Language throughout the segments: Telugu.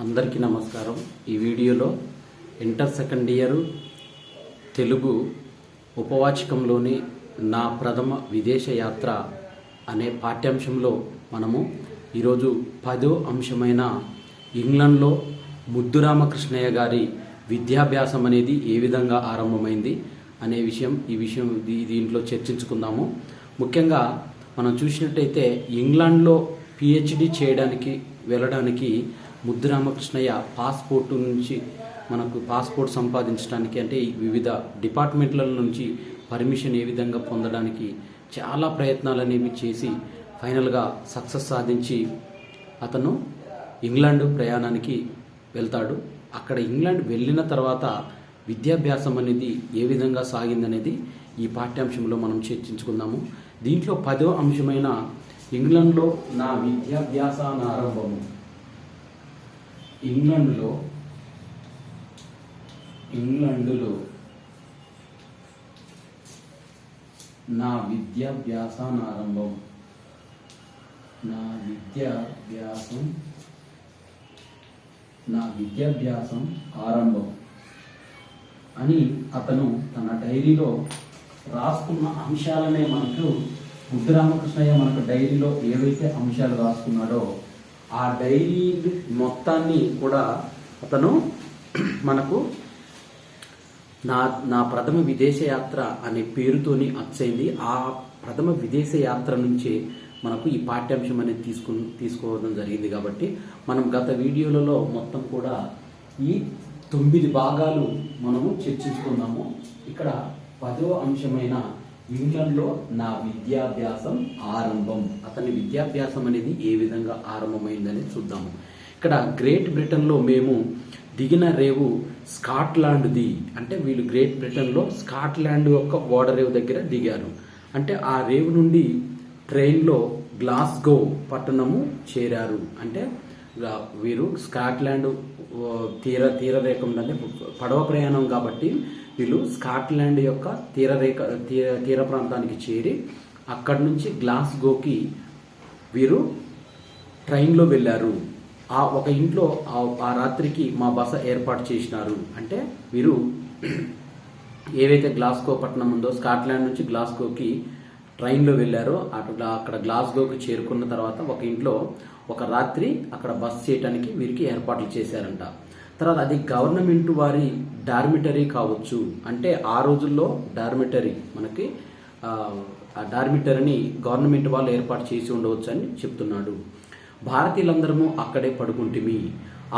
అందరికీ నమస్కారం. ఈ వీడియోలో ఇంటర్ సెకండ్ ఇయర్ తెలుగు ఉపవాచకంలోని నా ప్రథమ విదేశ యాత్ర అనే పాఠ్యాంశంలో మనము ఈరోజు 10వ అంశమైన ఇంగ్లండ్లో ముద్దురామకృష్ణయ్య గారి విద్యాభ్యాసం అనేది ఏ విధంగా ఆరంభమైంది అనే విషయం దీంట్లో చర్చించుకుందాము. ముఖ్యంగా మనం చూసినట్టయితే ఇంగ్లాండ్లో పిహెచ్డి చేయడానికి వెళ్ళడానికి ముద్దురామకృష్ణయ్య పాస్పోర్ట్ సంపాదించడానికి అంటే వివిధ డిపార్ట్మెంట్ల నుంచి పర్మిషన్ ఏ విధంగా పొందడానికి చాలా ప్రయత్నాలు అనేవి చేసి ఫైనల్గా సక్సెస్ సాధించి అతను ఇంగ్లాండ్ ప్రయాణానికి వెళ్తాడు. అక్కడ ఇంగ్లాండ్ వెళ్ళిన తర్వాత విద్యాభ్యాసం అనేది ఏ విధంగా సాగిందనేది ఈ పాఠ్యాంశంలో మనం చర్చించుకుందాము. దీంట్లో 10వ అంశమైన ఇంగ్లాండ్లో నా విద్యాభ్యాసానారంభము. ఇంగ్లాండ్లో నా విద్యాభ్యాసానారంభం ఆరంభం అని అతను తన డైరీలో రాసుకున్న అంశాలనే మనకు ముద్దురామకృష్ణయ్య మనకు డైరీలో ఏవైతే అంశాలు రాసుకున్నాడో ఆ డైరీ మొత్తాన్ని కూడా అతను మనకు నా ప్రథమ విదేశ యాత్ర అనే పేరుతోని అచ్చైంది. ఆ ప్రథమ విదేశ యాత్ర నుంచే మనకు ఈ పాఠ్యాంశం అనేది తీసుకోవడం జరిగింది. కాబట్టి మనం గత వీడియోలలో మొత్తం కూడా ఈ 9 భాగాలు మనము చర్చించుకుందాము. ఇక్కడ 10వ అంశమైన ఇంగ్లాండ్లో నా విద్యాభ్యాసం ఆరంభం, అతని విద్యాభ్యాసం అనేది ఏ విధంగా ఆరంభమైందని చూద్దాము. ఇక్కడ గ్రేట్ బ్రిటన్లో మేము దిగిన రేవు స్కాట్లాండ్ది. అంటే వీళ్ళు గ్రేట్ బ్రిటన్లో స్కాట్లాండ్ యొక్క ఓడరేవు దగ్గర దిగారు. అంటే ఆ రేవు నుండి ట్రైన్లో గ్లాస్గో పట్టణము చేరారు. అంటే వీరు స్కాట్లాండ్ తీరరేఖ అంటే పడవ ప్రయాణం కాబట్టి వీళ్ళు స్కాట్లాండ్ యొక్క తీర ప్రాంతానికి చేరి అక్కడి నుంచి గ్లాస్గోకి వీరు ట్రైన్లో వెళ్ళారు. ఆ ఒక ఇంట్లో ఆ రాత్రికి మా బస ఏర్పాటు చేసినారు. అంటే వీరు ఏవైతే గ్లాస్గో పట్టణం ఉందో స్కాట్లాండ్ నుంచి గ్లాస్గోకి ట్రైన్లో వెళ్ళారో అక్కడ గ్లాస్గోకి చేరుకున్న తర్వాత ఒక ఇంట్లో ఒక రాత్రి అక్కడ బస చేయడానికి వీరికి ఏర్పాట్లు చేశారంట. తర్వాత అది గవర్నమెంట్ వారి డార్మిటరీ కావచ్చు. అంటే ఆ రోజుల్లో డార్మిటరీ మనకి ఆ డార్మిటరీని గవర్నమెంట్ వాళ్ళు ఏర్పాటు చేసి ఉండవచ్చు అని చెప్తున్నాడు. భారతీయులందరము అక్కడే పడుకుంటిమి.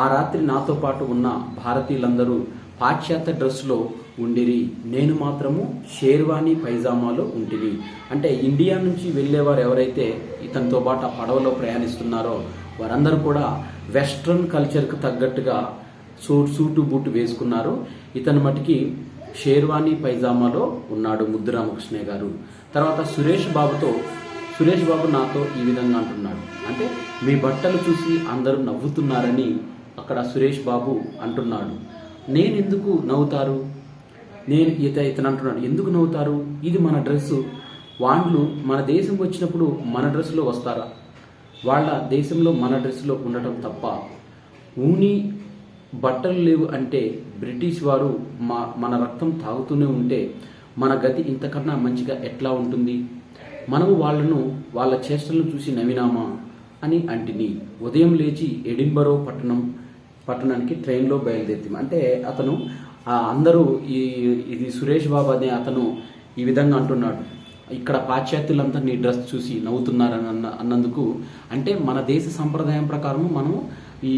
ఆ రాత్రి నాతో పాటు ఉన్న భారతీయులందరూ పాశ్చాత్య డ్రెస్లో ఉండిరి. నేను మాత్రము షేర్వానీ పైజామాలో ఉంటిని. అంటే ఇండియా నుంచి వెళ్ళేవారు ఎవరైతే ఇతనితో పాటు ఆ పడవలో ప్రయాణిస్తున్నారో వారందరూ కూడా వెస్ట్రన్ కల్చర్కు తగ్గట్టుగా సూటు బూటు వేసుకున్నారు. ఇతని మటుకి షేర్వానీ పైజామాలో ఉన్నాడు ముద్దురామకృష్ణయ్య గారు. తర్వాత సురేష్ బాబు నాతో ఈ విధంగా అంటున్నాడు. అంటే మీ బట్టలు చూసి అందరూ నవ్వుతున్నారని అక్కడ సురేష్ బాబు అంటున్నాడు. నేను ఎందుకు నవ్వుతారు? ఇతను అంటున్నాడు, ఎందుకు నవ్వుతారు? ఇది మన డ్రెస్సు. వాళ్ళు మన దేశం వచ్చినప్పుడు మన డ్రెస్సులో వస్తారా? వాళ్ళ దేశంలో మన డ్రెస్సులో ఉండటం తప్ప ఊని బట్టలు లేవు అంటే బ్రిటిష్ వారు మన రక్తం తాగుతూనే ఉంటే మన గతి ఇంతకన్నా మంచిగా ఎట్లా ఉంటుంది? మనము వాళ్ళ చేష్టలను చూసి నవ్వినామా అని అంటిని. ఉదయం లేచి ఎడిన్బరో పట్టణానికి ట్రైన్లో బయలుదేరితే అంటే అతను అందరూ ఇది సురేష్ బాబు అనే అతను ఈ విధంగా అంటున్నాడు. ఇక్కడ పాశ్చాత్యులంతా నీ డ్రెస్ చూసి నవ్వుతున్నారని అన్నందుకు అంటే మన దేశ సంప్రదాయం ప్రకారం మనము ఈ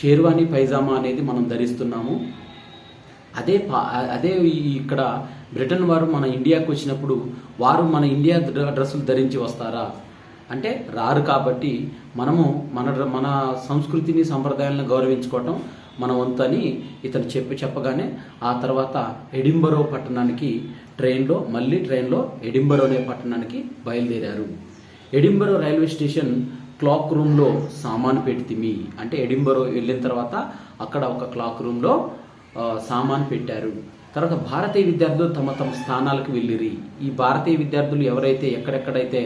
షేర్వానీ పైజామా అనేది మనం ధరిస్తున్నాము. అదే ఇక్కడ బ్రిటన్ వారు మన ఇండియాకు వచ్చినప్పుడు వారు మన ఇండియా డ్రెస్సులు ధరించి వస్తారా అంటే రారు. కాబట్టి మనము మన సంస్కృతిని సంప్రదాయాలను గౌరవించుకోవటం మన వంతు అని ఇతను చెప్పగానే ఆ తర్వాత ఎడింబరో పట్టణానికి ట్రైన్లో ఎడింబరో అనే పట్టణానికి బయలుదేరారు. ఎడింబరో రైల్వే స్టేషన్ క్లాక్ రూమ్లో సామాను పెట్టితిమి. అంటే ఎడింబరో వెళ్ళిన తర్వాత అక్కడ ఒక క్లాక్ రూమ్లో సామాను పెట్టారు. తర్వాత భారతీయ విద్యార్థులు తమ స్థానాలకు వెళ్ళిరి. ఈ భారతీయ విద్యార్థులు ఎవరైతే ఎక్కడెక్కడైతే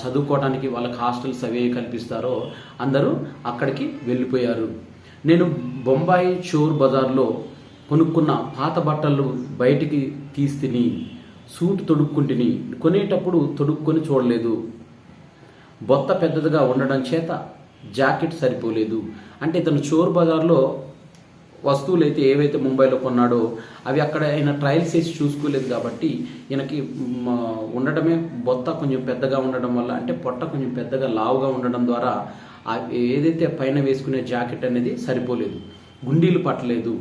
చదువుకోవడానికి వాళ్ళకి హాస్టల్స్ అవి కల్పిస్తారో అందరూ అక్కడికి వెళ్ళిపోయారు. నేను బొంబాయి చోర్ బజార్లో కొనుక్కున్న పాత బట్టలు బయటికి తీస్తిని, సూట్ తొడుక్కుంటుని, కొనేటప్పుడు తొడుక్కొని చూడలేదు, బొత్త పెద్దదిగా ఉండడం చేత జాకెట్ సరిపోలేదు. అంటే ఇతను చోర్ బజార్లో వస్తువులు అయితే ఏవైతే ముంబైలో కొన్నాడో అవి అక్కడ ఆయన ట్రయల్స్ వేసి చూసుకోలేదు కాబట్టి ఈయనకి ఉండడమే బొత్త కొంచెం పెద్దగా ఉండడం వల్ల, అంటే పొట్ట కొంచెం పెద్దగా లావుగా ఉండడం ద్వారా ఏదైతే పైన వేసుకునే జాకెట్ అనేది సరిపోలేదు, గుండీలు పట్టలేదు,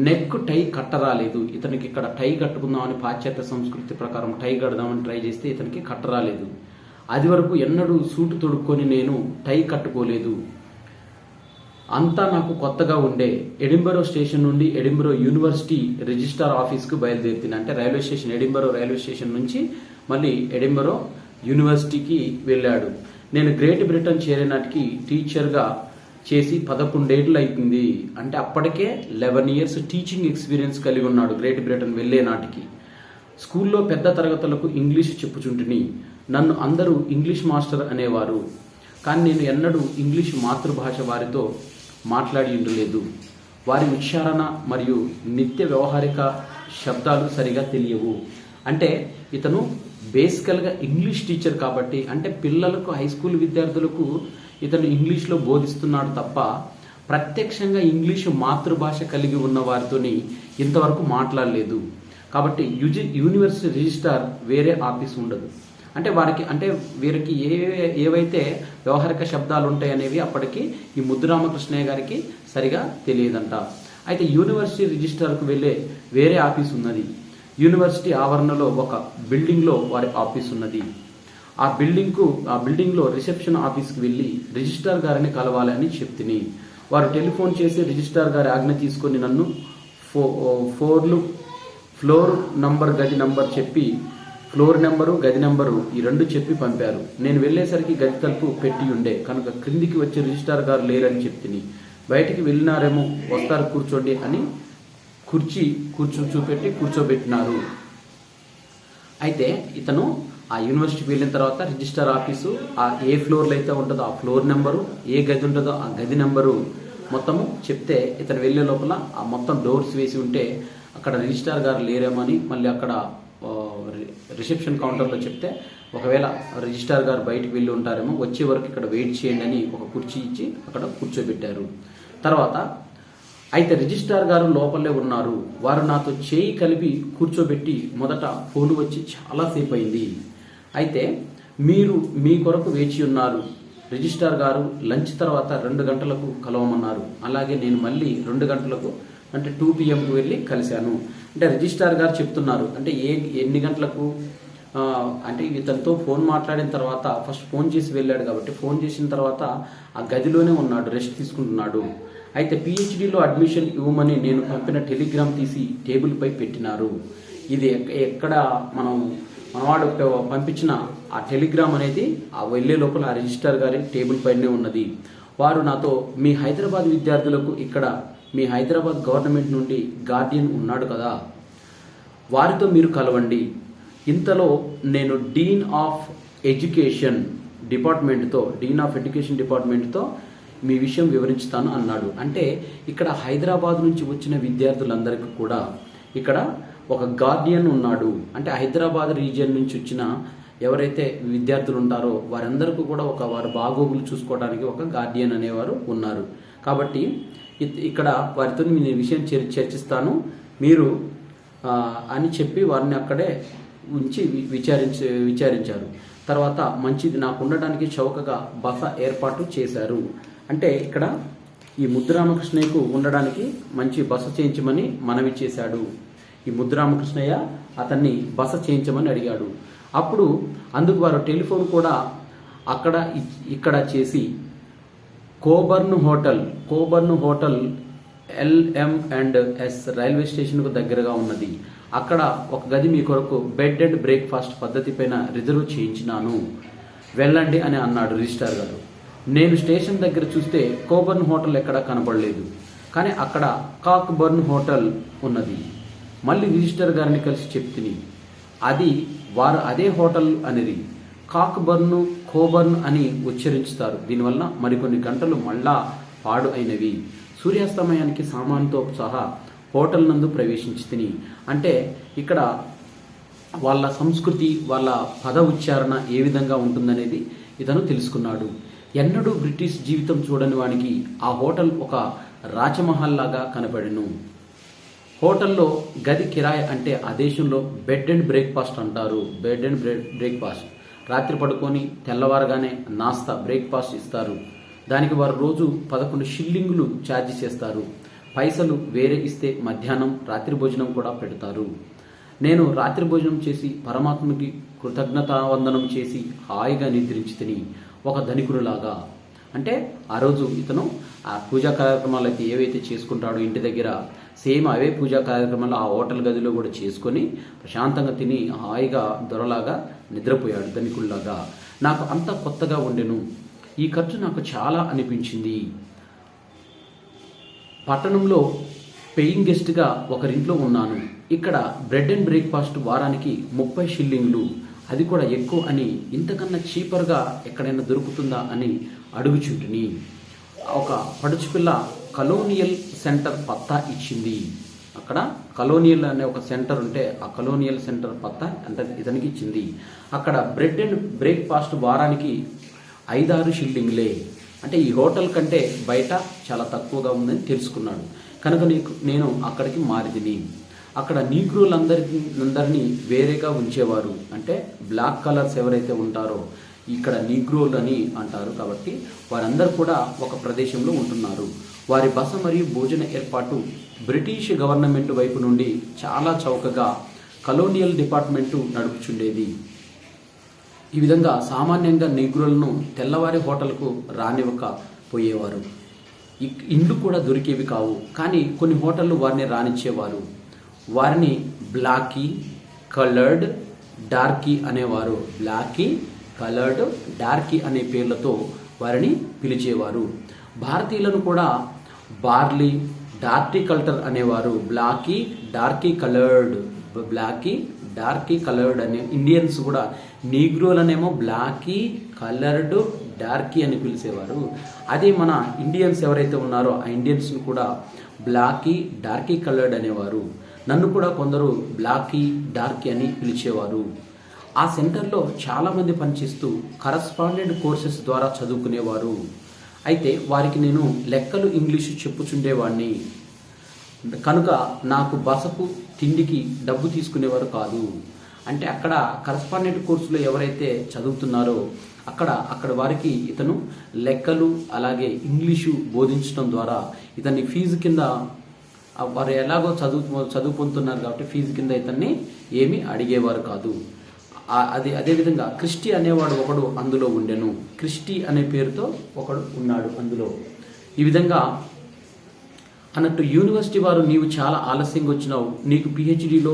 నెక్ టై కట్టరాలేదు. ఇతనికి ఇక్కడ టై కట్టుకుందామని పాశ్చాత్య సంస్కృతి ప్రకారం టై కడదామని ట్రై చేస్తే ఇతనికి కట్టరాలేదు. అది వరకు ఎన్నడూ సూటు తొడుక్కొని నేను టై కట్టుకోలేదు. అంతా నాకు కొత్తగా ఉండే. ఎడింబరో స్టేషన్ నుండి ఎడింబరో యూనివర్సిటీ రిజిస్ట్రార్ ఆఫీస్కు బయలుదేరుతుంది. అంటే railway station, Edinburgh railway station నుంచి మళ్ళీ ఎడింబరో యూనివర్సిటీకి వెళ్ళాడు. నేను గ్రేట్ బ్రిటన్ చేరే నాటికి టీచర్గా చేసి 11 ఏళ్ళు అయిపోయింది. అంటే అప్పటికే 11 years టీచింగ్ ఎక్స్పీరియన్స్ కలిగి ఉన్నాడు గ్రేట్ బ్రిటన్ వెళ్లే నాటికి. స్కూల్లో పెద్ద తరగతులకు ఇంగ్లీష్ చెప్పుచుంటుని. నన్ను అందరూ ఇంగ్లీష్ మాస్టర్ అనేవారు. కానీ నేను ఎన్నడూ ఇంగ్లీష్ మాతృభాష వారితో మాట్లాడి ఉండలేదు. వారి ఉచ్చారణ మరియు నిత్య వ్యవహారిక శబ్దాలు సరిగా తెలియవు. అంటే ఇతను బేసికల్గా ఇంగ్లీష్ టీచర్ కాబట్టి, అంటే పిల్లలకు, హై స్కూల్ విద్యార్థులకు ఇతను ఇంగ్లీష్లో బోధిస్తున్నాడు తప్ప ప్రత్యక్షంగా ఇంగ్లీషు మాతృభాష కలిగి ఉన్న వారితోని ఇంతవరకు మాట్లాడలేదు. కాబట్టి యూనివర్సిటీ రిజిస్ట్రార్ వేరే ఆఫీస్ ఉండదు. అంటే వీరికి ఏవైతే వ్యవహారిక శబ్దాలు ఉంటాయనేవి అప్పటికి ఈ ముద్దురామకృష్ణయ్య గారికి సరిగా తెలియదంట. అయితే యూనివర్సిటీ రిజిస్ట్రార్కు వెళ్ళే వేరే ఆఫీస్ ఉన్నది. యూనివర్సిటీ ఆవరణలో ఒక బిల్డింగ్లో వారి ఆఫీస్ ఉన్నది. ఆ బిల్డింగ్లో రిసెప్షన్ ఆఫీస్కి వెళ్ళి రిజిస్ట్రార్ గారిని కలవాలని చెప్తిని. వారు టెలిఫోన్ చేసి రిజిస్ట్రార్ గారి ఆజ్ఞ తీసుకొని నన్ను ఫ్లోర్ నంబర్, గది నంబర్ చెప్పి, ఫ్లోర్ నెంబరు, గది నెంబరు ఈ 2 చెప్పి పంపారు. నేను వెళ్ళేసరికి గది తలుపు పెట్టి ఉండే కనుక క్రిందికి వచ్చి రిజిస్ట్రార్ గారు లేరని చెప్తిని. బయటికి వెళ్ళినారేమో, వస్తారు కూర్చోండి అని చూపెట్టి కూర్చోబెట్టినారు. అయితే ఇతను ఆ యూనివర్సిటీకి వెళ్ళిన తర్వాత రిజిస్ట్రార్ ఆఫీసు ఏ ఫ్లోర్లో అయితే ఉంటుందో ఆ ఫ్లోర్ నెంబరు, ఏ గది ఉంటుందో ఆ గది నెంబరు మొత్తము చెప్తే ఇతను వెళ్ళే లోపల ఆ మొత్తం డోర్స్ వేసి ఉంటే అక్కడ రిజిస్ట్రార్ గారు లేరేమని మళ్ళీ అక్కడ రిసెప్షన్ కౌంటర్లో చెప్తే, ఒకవేళ రిజిస్ట్రార్ గారు బయటికి వెళ్ళి ఉంటారేమో, వచ్చే వరకు ఇక్కడ వెయిట్ చేయండి అని ఒక కుర్చీ ఇచ్చి అక్కడ కూర్చోబెట్టారు. తర్వాత అయితే రిజిస్ట్రార్ గారు లోపలే ఉన్నారు. వారు నాతో చేయి కలిపి కూర్చోబెట్టి మొదట ఫోన్ వచ్చి చాలాసేపు అయింది. అయితే మీరు మీ కొరకు వేచి ఉన్నారు. రిజిస్ట్రార్ గారు లంచ్ తర్వాత 2 గంటలకు కలవమన్నారు. అలాగే నేను మళ్ళీ 2 గంటలకు అంటే 2 PM వెళ్ళి కలిశాను. అంటే రిజిస్ట్రార్ గారు చెప్తున్నారు, అంటే ఎన్ని గంటలకు అంటే ఇతనితో ఫోన్ మాట్లాడిన తర్వాత ఫస్ట్ ఫోన్ చేసి వెళ్ళాడు కాబట్టి ఫోన్ చేసిన తర్వాత ఆ గదిలోనే ఉన్నాడు, రెస్ట్ తీసుకుంటున్నాడు. అయితే PhDలో అడ్మిషన్ ఇవ్వమని నేను పంపిన టెలిగ్రామ్ తీసి టేబుల్పై పెట్టినారు. ఇది ఎక్కడ మనవాడు పంపించిన ఆ టెలిగ్రామ్ అనేది ఆ వెళ్ళే లోపల ఆ రిజిస్ట్రార్ గారి టేబుల్ పైనే ఉన్నది. వారు నాతో, మీ హైదరాబాద్ విద్యార్థులకు ఇక్కడ మీ హైదరాబాద్ గవర్నమెంట్ నుండి గార్డియన్ ఉన్నాడు కదా, వారితో మీరు కలవండి. ఇంతలో నేను డీన్ ఆఫ్ ఎడ్యుకేషన్ డిపార్ట్మెంట్తో మీ విషయం వివరించుతాను అన్నాడు. అంటే ఇక్కడ హైదరాబాద్ నుంచి వచ్చిన విద్యార్థులందరికీ కూడా ఇక్కడ ఒక గార్డియన్ ఉన్నాడు. అంటే హైదరాబాద్ రీజియన్ నుంచి వచ్చిన ఎవరైతే విద్యార్థులు ఉంటారో వారందరికీ కూడా వారి బాగోగులు చూసుకోవడానికి ఒక గార్డియన్ అనేవారు ఉన్నారు. కాబట్టి ఇక్కడ వారితో నేను విషయం చర్చిస్తాను మీరు అని చెప్పి వారిని అక్కడే ఉంచి విచారించారు. తర్వాత మంచిది, నాకు ఉండడానికి చౌకగా బస ఏర్పాటు చేశారు. అంటే ఇక్కడ ఈ ముద్దురామకృష్ణయ్యకు ఉండడానికి మంచి బస చేయించమని మనవి చేశాడు. ఈ ముద్దురామకృష్ణయ్య అతన్ని బస చేయించమని అడిగాడు. అప్పుడు అందుకు వారు టెలిఫోన్ కూడా ఇక్కడ చేసి కోబర్న్ హోటల్ LM&S రైల్వే స్టేషన్కు దగ్గరగా ఉన్నది. అక్కడ ఒక గది మీ కొరకు బెడ్ అండ్ బ్రేక్ఫాస్ట్ పద్ధతి పైన రిజర్వ్ చేయించినాను, వెళ్ళండి అని అన్నాడు రిజిస్ట్రార్ గారు. నేను స్టేషన్ దగ్గర చూస్తే కోబర్న్ హోటల్ ఎక్కడా కనబడలేదు. కానీ అక్కడ కాక్బర్న్ హోటల్ ఉన్నది. మళ్ళీ రిజిస్ట్రార్ గారిని కలిసి చెప్తిని. వారు అదే హోటల్ అనేది కోబర్న్ అని ఉచ్చరించుతారు. దీనివల్ల మరికొన్ని గంటలు మళ్ళా పాడు అయినవి. సూర్యాస్తమయానికి సామాన్తో సహా హోటల్ నందు ప్రవేశించి తిని. అంటే ఇక్కడ వాళ్ళ సంస్కృతి, వాళ్ళ పద ఉచ్చారణ ఏ విధంగా ఉంటుందనేది ఇతను తెలుసుకున్నాడు. ఎన్నడూ బ్రిటిష్ జీవితం చూడని వానికి ఆ హోటల్ ఒక రాజమహల్ లాగా కనపడెను. హోటల్లో గది కిరాయి అంటే ఆ దేశంలో బెడ్ అండ్ బ్రేక్ఫాస్ట్ అంటారు. బెడ్ అండ్ బ్రేక్ఫాస్ట్, రాత్రి పడుకొని తెల్లవారుగానే నాస్తా బ్రేక్ఫాస్ట్ ఇస్తారు. దానికి వారు రోజు 11 షిల్లింగులు ఛార్జ్ చేస్తారు. పైసలు వేరే ఇస్తే మధ్యాహ్నం రాత్రి భోజనం కూడా పెడతారు. నేను రాత్రి భోజనం చేసి పరమాత్మకి కృతజ్ఞతావందనం చేసి హాయిగా నిద్రించి తిని ఒక ధనికునిలాగా. అంటే ఆ రోజు ఇతను ఆ పూజా కార్యక్రమాలు అయితే ఏవైతే చేసుకుంటాడో ఇంటి దగ్గర సేమ్ అవే పూజా కార్యక్రమాలు ఆ హోటల్ గదిలో కూడా చేసుకొని ప్రశాంతంగా తిని హాయిగా దొరలాగా నిద్రపోయాడు, ధనికుల్లాగా. నాకు అంత కొత్తగా ఉండెను. ఈ ఖర్చు నాకు చాలా అనిపించింది. పట్టణంలో పేయింగ్ గెస్ట్గా ఒకరింట్లో ఉన్నాను. ఇక్కడ బ్రెడ్ అండ్ బ్రేక్ఫాస్ట్ వారానికి 30 షిల్లింగ్లు, అది కూడా ఎక్కువ అని, ఇంతకన్నా చీపర్గా ఎక్కడైనా దొరుకుతుందా అని అడుగుచుంటిని. ఒక పడుచుపిల్ల కలోనియల్ సెంటర్ పత్తా ఇచ్చింది. అక్కడ కలోనియల్ అనే ఒక సెంటర్ ఉంటే ఆ కలోనియల్ సెంటర్ పత్తా అంటే ఇతనికి ఇచ్చింది. అక్కడ బ్రెడ్ అండ్ బ్రేక్ఫాస్ట్ వారానికి 5-6 షిల్లింగ్లే. అంటే ఈ హోటల్ కంటే బయట చాలా తక్కువగా ఉందని తెలుసుకున్నాడు. కనుక నేను అక్కడికి మారిదిని. అక్కడ నీగ్రోలందరినీ వేరేగా ఉంచేవారు. అంటే బ్లాక్ కలర్స్ ఎవరైతే ఉంటారో ఇక్కడ నీగ్రోలు అని అంటారు. కాబట్టి వారందరూ కూడా ఒక ప్రదేశంలో ఉంటున్నారు. వారి బస మరియు భోజన ఏర్పాటు బ్రిటిష్ గవర్నమెంట్ వైపు నుండి చాలా చౌకగా కలోనియల్ డిపార్ట్మెంటు నడుపుచుండేది. ఈ విధంగా సామాన్యంగా నీగ్రోలను తెల్లవారి హోటల్కు రానివ్వకపోయేవారు. ఇండ్లు కూడా దొరికేవి కావు. కానీ కొన్ని హోటళ్ళు వారిని రానిచ్చేవారు. వారిని బ్లాకీ, కలర్డ్, డార్కీ అనేవారు. బ్లాకీ, కలర్డ్, డార్కీ అనే పేర్లతో వారిని పిలిచేవారు. భారతీయులను కూడా బార్లీ, డార్టికల్టర్ అనేవారు. బ్లాకీ, డార్కీ, కలర్డ్, బ్లాకీ, డార్కీ, కలర్డ్ అనే. ఇండియన్స్ కూడా నీగ్రోలనేమో బ్లాకీ, కలర్డ్, డార్కీ అని పిలిచేవారు. అదే మన ఇండియన్స్ ఎవరైతే ఉన్నారో ఆ ఇండియన్స్ని కూడా బ్లాకీ, డార్కీ, కలర్డ్ అనేవారు. నన్ను కూడా కొందరు బ్లాకీ, డార్కీ అని పిలిచేవారు. ఆ సెంటర్లో చాలామంది పనిచేస్తూ కరస్పాండెంట్ కోర్సెస్ ద్వారా చదువుకునేవారు. అయితే వారికి నేను లెక్కలు, ఇంగ్లీషు చెప్పుచుండేవాడిని. కనుక నాకు బసకు, తిండికి డబ్బు తీసుకునేవారు కాదు. అంటే అక్కడ కరస్పాండెంట్ కోర్సులో ఎవరైతే చదువుతున్నారో అక్కడ వారికి ఇతను లెక్కలు అలాగే ఇంగ్లీషు బోధించడం ద్వారా ఇతన్ని ఫీజు కింద, వారు ఎలాగో చదువు పొందుతున్నారు కాబట్టి ఫీజు కింద ఇతన్ని ఏమీ అడిగేవారు కాదు. అదేవిధంగా క్రిస్టీ అనేవాడు ఒకడు అందులో ఉండెను. క్రిస్టీ అనే పేరుతో ఒకడు ఉన్నాడు అందులో. ఈ విధంగా అన్నట్టు యూనివర్సిటీ వారు నీవు చాలా ఆలస్యంగా వచ్చినావు, నీకు పిహెచ్డిలో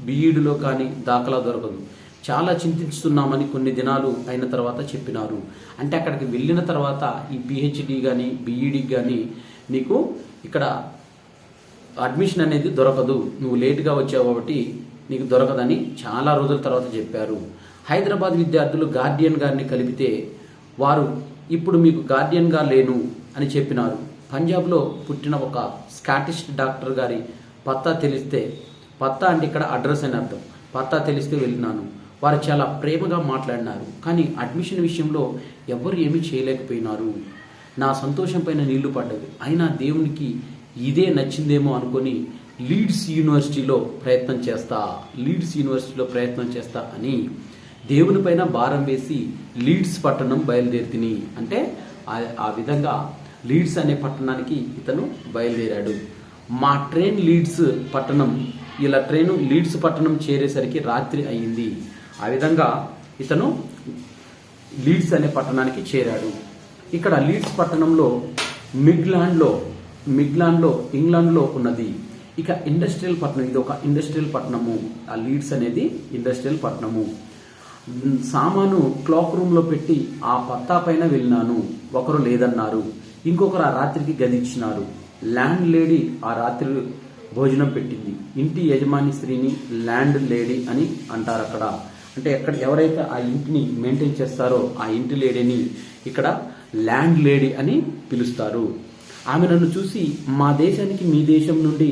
బీఈడిలో కానీ దాఖలా దొరకదు, చాలా చింతిస్తున్నామని కొన్ని దినాలు అయిన తర్వాత చెప్పినారు. అంటే అక్కడికి వెళ్ళిన తర్వాత ఈ పిహెచ్డి కానీ బీఈడికి కానీ నీకు ఇక్కడ అడ్మిషన్ అనేది దొరకదు, నువ్వు లేటుగా వచ్చావు కాబట్టి నీకు దొరకదని చాలా రోజుల తర్వాత చెప్పారు. హైదరాబాద్ విద్యార్థులు గార్డియన్ గారిని కలిపితే వారు ఇప్పుడు మీకు గార్డియన్గా లేను అని చెప్పినారు. పంజాబ్లో పుట్టిన ఒక స్కాటిష్ డాక్టర్ గారి పత్తా తెలిస్తే, పత్తా అంటే ఇక్కడ అడ్రస్ అని అర్థం, పత్తా తెలిస్తే వెళ్ళినాను. వారు చాలా ప్రేమగా మాట్లాడినారు. కానీ అడ్మిషన్ విషయంలో ఎవరు ఏమీ చేయలేకపోయినారు. నా సంతోషం పైన నీళ్లు పడ్డవి. అయినా దేవునికి ఇదే నచ్చిందేమో అనుకొని లీడ్స్ యూనివర్సిటీలో ప్రయత్నం చేస్తా అని దేవుని పైన భారం వేసి లీడ్స్ పట్టణం బయలుదేరితిని. అంటే ఆ విధంగా లీడ్స్ అనే పట్టణానికి ఇతను బయలుదేరాడు. మా ట్రైన్ లీడ్స్ పట్టణం చేరేసరికి రాత్రి అయ్యింది. ఆ విధంగా ఇతను లీడ్స్ అనే పట్టణానికి చేరాడు. ఇక్కడ లీడ్స్ పట్టణంలో మిడ్లాండ్లో ఇంగ్లాండ్లో ఉన్నది. ఇక ఇండస్ట్రియల్ పట్టణం, ఇది ఒక ఇండస్ట్రియల్ పట్టణము. ఆ లీడ్స్ అనేది ఇండస్ట్రియల్ పట్టణము. సామాను క్లాక్ రూమ్లో పెట్టి ఆ పత్తా పైన వెళ్ళినాను. ఒకరు లేదన్నారు, ఇంకొకరు ఆ రాత్రికి గది ఇచ్చినారు. ల్యాండ్ లేడీ ఆ రాత్రి భోజనం పెట్టింది. ఇంటి యజమాని స్త్రీని ల్యాండ్ లేడీ అని అంటారు అక్కడ. అంటే ఎవరైతే ఆ ఇంటిని మెయింటైన్ చేస్తారో ఆ ఇంటి లేడీని ఇక్కడ ల్యాండ్ లేడీ అని పిలుస్తారు. ఆమె నన్ను చూసి, మా దేశానికి మీ దేశం నుండి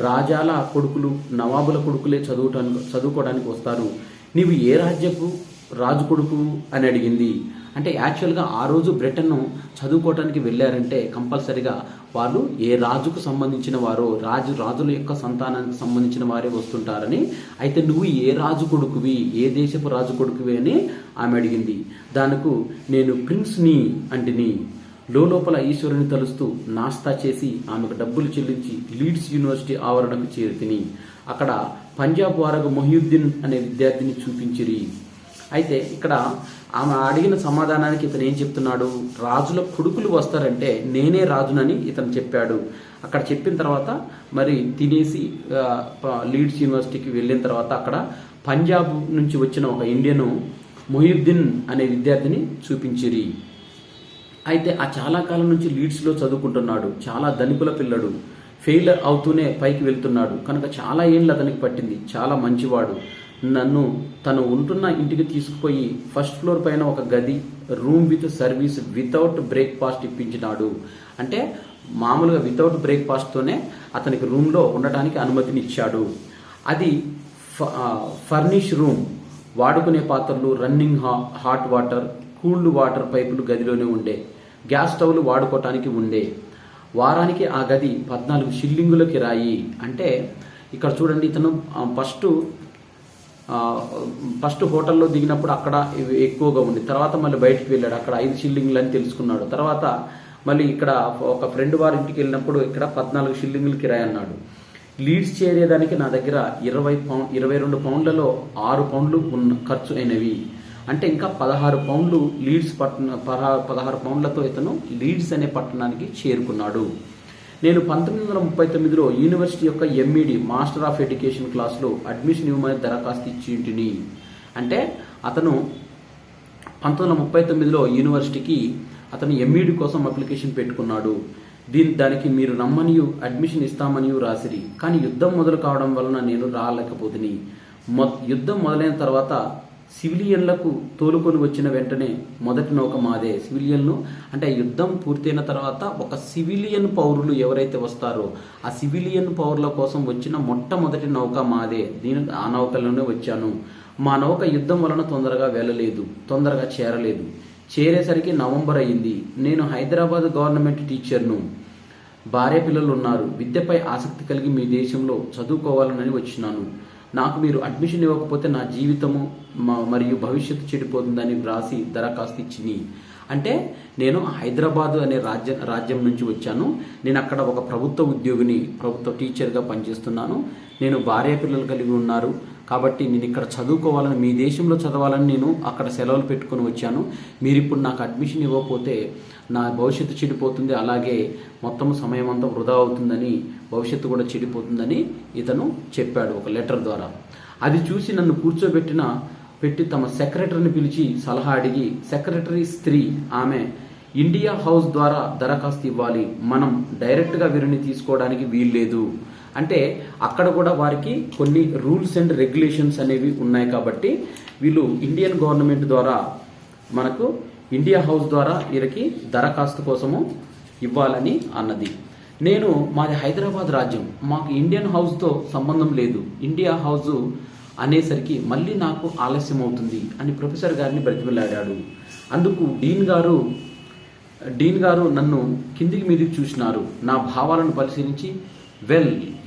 రాజాల కొడుకులు, నవాబుల కొడుకులే చదువుకోవడానికి వస్తారు, నీవు ఏ రాజ్యపు రాజు కొడుకు అని అడిగింది. అంటే యాక్చువల్గా ఆ రోజు బ్రిటన్ను చదువుకోవటానికి వెళ్ళారంటే కంపల్సరిగా వాళ్ళు ఏ రాజుకు సంబంధించిన వారో, రాజుల యొక్క సంతానానికి సంబంధించిన వారే వస్తుంటారని. అయితే నువ్వు ఏ రాజు కొడుకువి, ఏ దేశపు రాజు కొడుకువి అని ఆమె అడిగింది. దానికి నేను ప్రిన్స్ని అంటిని. లోపల ఈశ్వరుని తలుస్తూ నాస్తా చేసి ఆమెకు డబ్బులు చెల్లించి లీడ్స్ యూనివర్సిటీ ఆవరణకు చేరుతిని. అక్కడ పంజాబ్ వారగు మొహియుద్దీన్ అనే విద్యార్థిని చూపించిరి. అయితే ఇక్కడ ఆమె అడిగిన సమాధానానికి ఇతను ఏం చెప్తున్నాడు, రాజుల కొడుకులు వస్తారంటే నేనే రాజునని ఇతను చెప్పాడు. అక్కడ చెప్పిన తర్వాత మరి తినేసి లీడ్స్ యూనివర్సిటీకి వెళ్ళిన తర్వాత అక్కడ పంజాబ్ నుంచి వచ్చిన ఒక ఇండియను మొహియుద్దీన్ అనే విద్యార్థిని చూపించిరి. అయితే ఆ చాలా కాలం నుంచి లీడ్స్లో చదువుకుంటున్నాడు, చాలా ధనికుల పిల్లడు, ఫెయిల్ అవుతూనే పైకి వెళ్తున్నాడు కనుక చాలా ఏళ్ళు అతనికి పట్టింది. చాలా మంచివాడు. నన్ను తను ఉంటున్న ఇంటికి తీసుకుపోయి ఫస్ట్ ఫ్లోర్ పైన ఒక గది, room with service, without breakfast ఇప్పించినాడు. అంటే మామూలుగా వితౌట్ బ్రేక్ఫాస్ట్తోనే అతనికి రూమ్లో ఉండటానికి అనుమతినిచ్చాడు. అది ఫర్నిష్ రూమ్, వాడుకునే పాత్రలు, running hot water, cooled water పైపులు గదిలోనే ఉండే, గ్యాస్ స్టవ్లు వాడుకోవటానికి ఉండే. వారానికి ఆ గది 14 షిల్లింగుల కిరాయి. అంటే ఇక్కడ చూడండి, ఇతను ఫస్ట్ హోటల్లో దిగినప్పుడు అక్కడ ఎక్కువగా ఉంది, తర్వాత మళ్ళీ బయటికి వెళ్ళాడు, అక్కడ 5 షిల్లింగులు అని తెలుసుకున్నాడు. తర్వాత మళ్ళీ ఇక్కడ ఒక ఫ్రెండ్ వారి ఇంటికి వెళ్ళినప్పుడు ఇక్కడ 14 షిల్లింగులు కిరాయి అన్నాడు. లీడ్స్ చేరేదానికి నా దగ్గర 22 పౌండ్లలో 6 పౌండ్లు ఖర్చు అయినవి. అంటే ఇంకా 16 పౌండ్లు లీడ్స్ 16 పౌండ్లతో ఇతను లీడ్స్ అనే పట్టణానికి చేరుకున్నాడు. నేను 1939లో యూనివర్సిటీ యొక్క ఎంఈడి మాస్టర్ ఆఫ్ ఎడ్యుకేషన్ క్లాస్లో అడ్మిషన్ ఇవ్వమని దరఖాస్తు ఇచ్చింటిని. అంటే అతను 1939లో యూనివర్సిటీకి అతను ఎంఈడి కోసం అప్లికేషన్ పెట్టుకున్నాడు. దానికి మీరు రమ్మనియు అడ్మిషన్ ఇస్తామనియు రాసిరి. కానీ యుద్ధం మొదలు కావడం వలన నేను రాలేకపోతుని. యుద్ధం మొదలైన తర్వాత సివిలియన్లకు తోలుకొని వచ్చిన వెంటనే మొదటి నౌక మాదే. సివిలియన్లు అంటే యుద్ధం పూర్తయిన తర్వాత ఒక సివిలియన్ పౌరులు ఎవరైతే వస్తారో ఆ సివిలియన్ పౌరుల కోసం వచ్చిన మొట్టమొదటి నౌక మాదే. ఆ నౌకలోనే వచ్చాను. మా నౌక యుద్ధం వలన తొందరగా చేరలేదు. చేరేసరికి నవంబర్ అయింది. నేను హైదరాబాద్ గవర్నమెంట్ టీచర్ను. భార్య పిల్లలు ఉన్నారు. విద్యపై ఆసక్తి కలిగి మీ దేశంలో చదువుకోవాలని వచ్చినాను. నాకు మీరు అడ్మిషన్ ఇవ్వకపోతే నా జీవితము మరియు భవిష్యత్తు చెడిపోతుందని వ్రాసి దరఖాస్తు ఇచ్చింది. అంటే నేను హైదరాబాద్ అనే రాజ్యం నుంచి వచ్చాను. నేను అక్కడ ఒక ప్రభుత్వ ఉద్యోగిని, ప్రభుత్వ టీచర్గా పనిచేస్తున్నాను. నేను భార్య పిల్లలు కలిగి ఉన్నారు కాబట్టి నేను ఇక్కడ చదువుకోవాలని, మీ దేశంలో చదవాలని నేను అక్కడ సెలవులు పెట్టుకొని వచ్చాను. మీరు ఇప్పుడు నాకు అడ్మిషన్ ఇవ్వకపోతే నా భవిష్యత్తు చెడిపోతుంది, అలాగే మొత్తం సమయం అంతా వృధా అవుతుందని, భవిష్యత్తు కూడా చెడిపోతుందని ఇతను చెప్పాడు ఒక లెటర్ ద్వారా. అది చూసి నన్ను పెట్టి తమ సెక్రటరీని పిలిచి సలహా అడిగి, సెక్రటరీ స్త్రీ, ఆమె ఇండియా హౌస్ ద్వారా దరఖాస్తు ఇవ్వాలి, మనం డైరెక్ట్గా వీరిని తీసుకోవడానికి వీల్లేదు. అంటే అక్కడ కూడా వారికి కొన్ని రూల్స్ అండ్ రెగ్యులేషన్స్ అనేవి ఉన్నాయి కాబట్టి వీళ్ళు ఇండియన్ గవర్నమెంట్ ద్వారా మనకు ఇండియా హౌస్ ద్వారా వీరికి దరఖాస్తు కోసము ఇవ్వాలని అన్నది. మాది హైదరాబాద్ రాజ్యం, మాకు ఇండియన్ హౌస్తో సంబంధం లేదు. ఇండియా హౌస్ అనేసరికి మళ్ళీ నాకు ఆలస్యం అవుతుంది అని ప్రొఫెసర్ గారిని బ్రతిమలాడాడు. అందుకు డీన్ గారు నన్ను కిందికి మీదికి చూసినారు. నా భావాలను పరిశీలించి,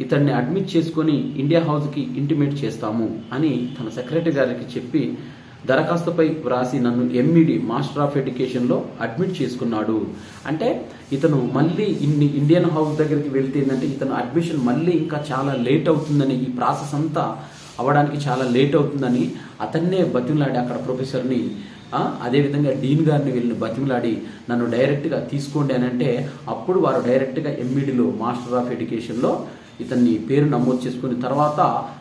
ఇతన్ని అడ్మిట్ చేసుకొని ఇండియా హౌస్కి ఇంటిమేట్ చేస్తాము అని తన సెక్రటరీ గారికి చెప్పి దరఖాస్తుపై వ్రాసి నన్ను ఎంఈడి మాస్టర్ ఆఫ్ ఎడ్యుకేషన్లో అడ్మిట్ చేసుకున్నాడు. అంటే ఇతను మళ్ళీ ఇండియన్ హౌస్ దగ్గరికి వెళ్తే ఏంటంటే ఇతను అడ్మిషన్ మళ్ళీ ఇంకా చాలా లేట్ అవుతుందని, ఈ ప్రాసెస్ అంతా అవ్వడానికి చాలా లేట్ అవుతుందని అతన్నే బతిమలాడి అక్కడ ప్రొఫెసర్ని, అదేవిధంగా డీన్ గారిని వెళ్ళి బతిమలాడి నన్ను డైరెక్ట్గా తీసుకోండి అని అంటే అప్పుడు వారు డైరెక్ట్గా ఎంఈడిలో మాస్టర్ ఆఫ్ ఎడ్యుకేషన్లో ఇతన్ని పేరు నమోదు చేసుకుని తర్వాత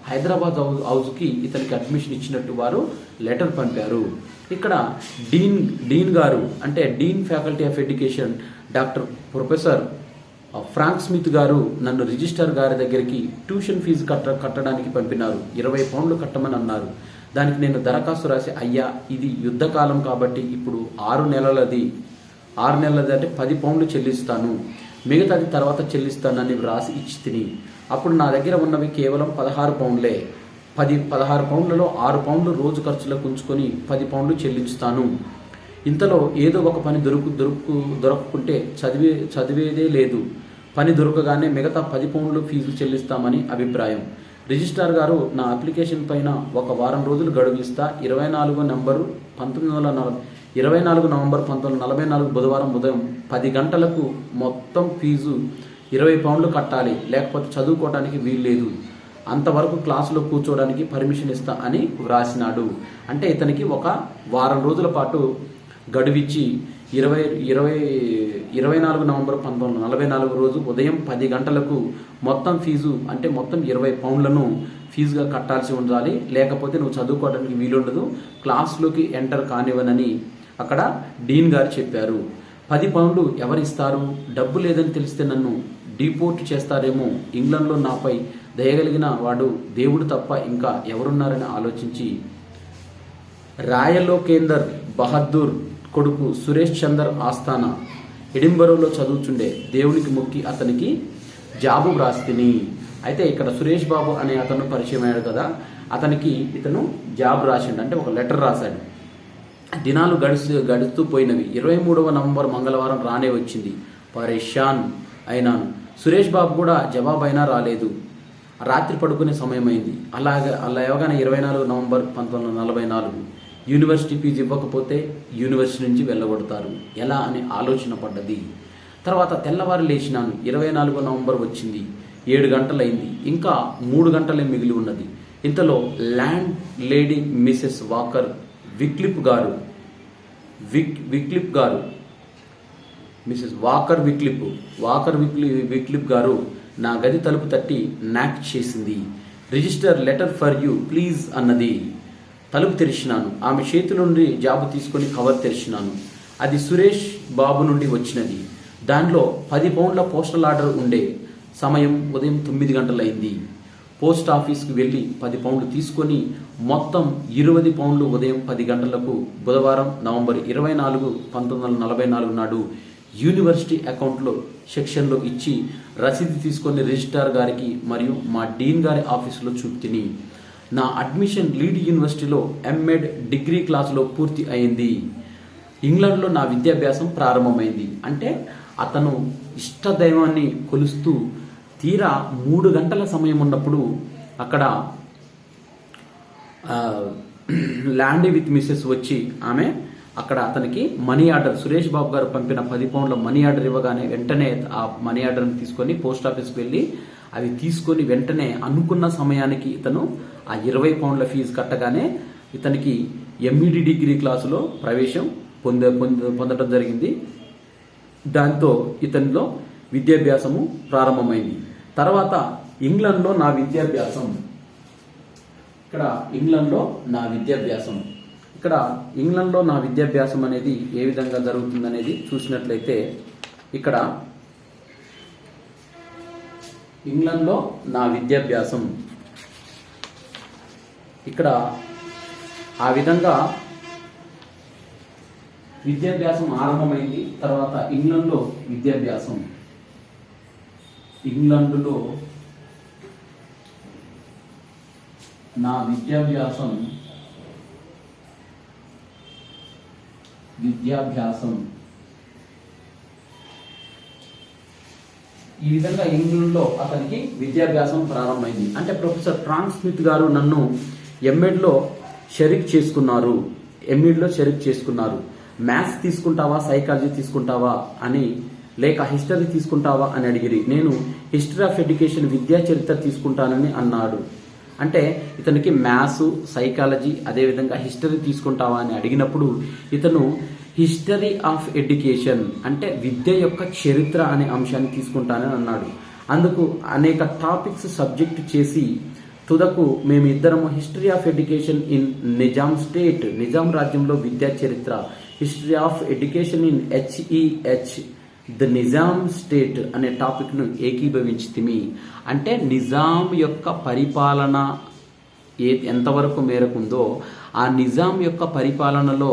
హైదరాబాద్ హౌస్కి ఇతనికి అడ్మిషన్ ఇచ్చినట్టు వారు లెటర్ పంపారు. ఇక్కడ డీన్ గారు అంటే dean faculty of education professor Frank Smith గారు నన్ను రిజిస్టర్ గారి దగ్గరికి ట్యూషన్ ఫీజు కట్టడానికి పంపినారు. 20 పౌండ్లు కట్టమని అన్నారు. దానికి నేను దరఖాస్తు రాసి, అయ్యా ఇది యుద్ధకాలం కాబట్టి ఇప్పుడు 6 నెలలది అంటే 10 పౌండ్లు చెల్లిస్తాను. మిగతాది తర్వాత చెల్లిస్తానని వ్రాసి ఇచ్చి తిని. అప్పుడు నా దగ్గర ఉన్నవి కేవలం 16 పౌండ్లే. 16 పౌండ్లలో 6 పౌండ్లు రోజు ఖర్చులకు ఉంచుకొని 10 పౌండ్లు చెల్లించుతాను. ఇంతలో ఏదో ఒక పని దొరకకుంటే చదివేదే లేదు. పని దొరకగానే మిగతా 10 పౌండ్లు ఫీజు చెల్లిస్తామని అభిప్రాయం. రిజిస్ట్రార్ గారు నా అప్లికేషన్ పైన ఒక వారం రోజులు గడువు ఇస్తా. 24 నవంబర్ 1944 బుధవారం ఉదయం 10 గంటలకు మొత్తం ఫీజు 20 పౌండ్లు కట్టాలి, లేకపోతే చదువుకోవడానికి వీల్లేదు. అంతవరకు క్లాసులో కూర్చోవడానికి పర్మిషన్ ఇస్తా అని వ్రాసినాడు. అంటే ఇతనికి ఒక వారం రోజుల పాటు గడువిచ్చి 24 నవంబర్ 1944 రోజు ఉదయం 10 గంటలకు మొత్తం ఫీజు అంటే మొత్తం 20 పౌండ్లను ఫీజుగా కట్టాల్సి ఉండాలి, లేకపోతే నువ్వు చదువుకోవడానికి వీలుండదు, క్లాస్లోకి ఎంటర్ కానివ్వనని అక్కడ డీన్ గారు చెప్పారు. 10 పౌండ్లు ఎవరిస్తారు? డబ్బు లేదని తెలిస్తే నన్ను డిపోర్ట్ చేస్తారేమో. ఇంగ్లండ్లో నాపై దయగలిగిన వాడు దేవుడు తప్ప ఇంకా ఎవరున్నారని ఆలోచించి రాయలోకేందర్ బహదూర్ కొడుకు సురేష్ చందర్ ఆస్థానా ఎడింబరోలో చదువుచుండే. దేవునికి మొక్కి అతనికి జాబు వ్రాస్తిని. అయితే ఇక్కడ సురేష్ బాబు అనే అతను పరిచయం అయ్యాడు కదా, అతనికి ఇతను జాబ్ రాసిండు, అంటే ఒక లెటర్ రాశాడు. దినాలు గడుస్తూ పోయినవి. 23వ నవంబర్ మంగళవారం రానే వచ్చింది. పరేషాన్ అయినాను. సురేష్ బాబు కూడా జవాబు అయినా రాలేదు. రాత్రి పడుకునే సమయమైంది. అలా యోగానే 24 నవంబర్ 1944 యూనివర్సిటీ ఫీజు ఇవ్వకపోతే యూనివర్సిటీ నుంచి వెళ్ళగొడతారు ఎలా అని ఆలోచన పడ్డది. తర్వాత తెల్లవారు లేచినాను. 24 నవంబర్ వచ్చింది. 7 గంటలైంది. ఇంకా 3 గంటలే మిగిలి ఉన్నది. ఇంతలో ల్యాండ్ లేడీ మిసెస్ విక్లిప్ గారు మిసెస్ విక్లిప్ గారు నా గది తలుపు తట్టి నాక్ చేసింది. Register letter for you please అన్నది. తలుపు తెరిచినాను. ఆమె చేతి నుండి జాబు తీసుకొని కవర్ తెరిచినాను. అది సురేష్ బాబు నుండి వచ్చినది. దానిలో 10 పౌండ్ల పోస్టల్ ఆర్డర్ ఉండే. సమయం ఉదయం 9 గంటలైంది. పోస్ట్ ఆఫీస్కి వెళ్ళి 10 పౌండ్లు తీసుకొని మొత్తం 20 పౌండ్లు ఉదయం 10 గంటలకు బుధవారం నవంబర్ 24, 1944 నాడు యూనివర్సిటీ అకౌంట్లో సెక్షన్లో ఇచ్చి రసీదు తీసుకొని రిజిస్ట్రార్ గారికి మరియు మా డీన్ గారి ఆఫీసులో చూపుతిని. నా అడ్మిషన్ లీడ్ యూనివర్సిటీలో ఎంఎడ్ డిగ్రీ క్లాసులో పూర్తి అయింది. ఇంగ్లాండ్లో నా విద్యాభ్యాసం ప్రారంభమైంది. అంటే అతను ఇష్టదైవాన్ని కొలుస్తూ తీరా 3 గంటల సమయం ఉన్నప్పుడు అక్కడ ల్యాండీ విత్ మిసెస్ వచ్చి ఆమె అక్కడ అతనికి మనీ ఆర్డర్, సురేష్ బాబు గారు పంపిన 10 పౌండ్ల మనీ ఆర్డర్ ఇవ్వగానే వెంటనే ఆ మనీ ఆర్డర్ని తీసుకొని పోస్ట్ ఆఫీస్కి వెళ్ళి అవి తీసుకొని వెంటనే అనుకున్న సమయానికి ఇతను ఆ 20 పౌండ్ల ఫీజు కట్టగానే ఇతనికి ఎంఈడి డిగ్రీ క్లాసులో ప్రవేశం పొందడం జరిగింది. దాంతో ఇతనిలో విద్యాభ్యాసము ప్రారంభమైంది. తర్వాత ఇంగ్లాండ్లో నా విద్యాభ్యాసం. ఇక్కడ ఇంగ్లాండ్లో నా విద్యాభ్యాసం అనేది ఏ విధంగా జరుగుతుందనేది చూసినట్లయితే ఇక్కడ ఇంగ్లాండ్లో నా విద్యాభ్యాసం ఇక్కడ ఆ విధంగా విద్యాభ్యాసం ఆరంభమైంది. తర్వాత ఇంగ్లాండ్లో నా విద్యాభ్యాసం ఈ విధంగా ఇంగ్లాండ్లో అతనికి విద్యాభ్యాసం ప్రారంభమైంది. అంటే ప్రొఫెసర్ ట్రాంక్ స్మిత్ గారు నన్ను ఎంఎడ్లో షరీక్ చేసుకున్నారు. మ్యాథ్స్ తీసుకుంటావా, సైకాలజీ తీసుకుంటావా అని, లేక హిస్టరీ తీసుకుంటావా అని అడిగిరి. నేను హిస్టరీ ఆఫ్ ఎడ్యుకేషన్, విద్యా చరిత్ర తీసుకుంటానని అన్నాడు. అంటే ఇతనికి మ్యాథ్స్, సైకాలజీ, అదేవిధంగా హిస్టరీ తీసుకుంటావా అని అడిగినప్పుడు ఇతను హిస్టరీ ఆఫ్ ఎడ్యుకేషన్ అంటే విద్య యొక్క చరిత్ర అనే అంశాన్ని తీసుకుంటానని అన్నాడు. అందుకు అనేక టాపిక్స్ సబ్జెక్ట్ చేసి తుదకు మేమిద్దరము history of education in Nizam రాజ్యంలో విద్యా చరిత్ర, history of education in HEH the Nizam state అనే టాపిక్ను ఏకీభవించితిమి. అంటే నిజాం యొక్క పరిపాలన ఎంతవరకు మేరకు ఉందో ఆ నిజాం యొక్క పరిపాలనలో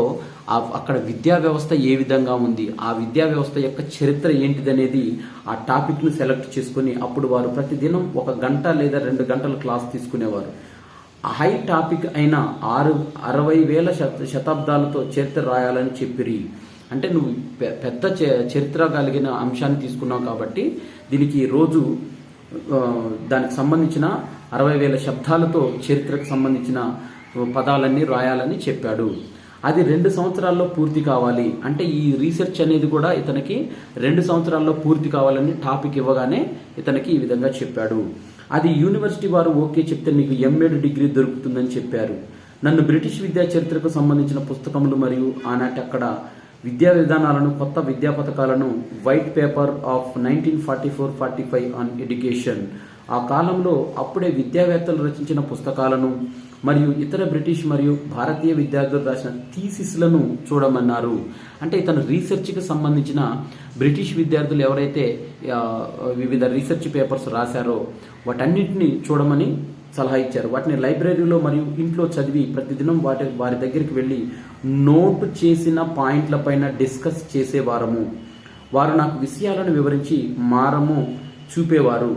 అక్కడ విద్యా వ్యవస్థ ఏ విధంగా ఉంది, ఆ విద్యా వ్యవస్థ యొక్క చరిత్ర ఏంటిదనేది ఆ టాపిక్ను సెలెక్ట్ చేసుకుని అప్పుడు వారు ప్రతిదినం 1 గంట లేదా 2 గంటల క్లాస్ తీసుకునేవారు. హై టాపిక్ అయిన 60,000 శతాబ్దాలతో చరిత్ర రాయాలని చెప్పిరి. అంటే నువ్వు పెద్ద చరిత్ర కలిగిన అంశాన్ని తీసుకున్నావు కాబట్టి దీనికి రోజు దానికి సంబంధించిన 60,000 శబ్దాలతో చరిత్రకు సంబంధించిన పదాలన్నీ రాయాలని చెప్పాడు. అది 2 సంవత్సరాల్లో పూర్తి కావాలి. అంటే ఈ రీసెర్చ్ అనేది కూడా ఇతనికి 2 సంవత్సరాల్లో పూర్తి కావాలని టాపిక్ ఇవ్వగానే ఇతనికి ఈ విధంగా చెప్పాడు. అది యూనివర్సిటీ వారు ఓకే చెప్తే నీకు ఎంఏడ్ డిగ్రీ దొరుకుతుందని చెప్పారు. నన్ను బ్రిటిష్ విద్యా చరిత్రకు సంబంధించిన పుస్తకములు మరియు ఆనాటి అక్కడ విద్యా విధానాలను, కొత్త విద్యా పథకాలను, white paper of 1944-45 on education, ఆ కాలంలో అప్పుడే విద్యావేత్తలు రచించిన పుస్తకాలను మరియు ఇతర బ్రిటిష్ మరియు భారతీయ విద్యార్థులు రాసిన థీసిస్లను చూడమన్నారు. అంటే ఇతను రీసెర్చ్కి సంబంధించిన బ్రిటిష్ విద్యార్థులు ఎవరైతే వివిధ రీసెర్చ్ పేపర్స్ రాశారో వాటన్నిటిని చూడమని సలహా ఇచ్చారు. వాటిని లైబ్రరీలో మరియు ఇంట్లో చదివి ప్రతిదినం వారి దగ్గరికి వెళ్ళి నోటు చేసిన పాయింట్ల పైన డిస్కస్ చేసేవారము. వారు నాకు విషయాలను వివరించి మార్గము చూపేవారు.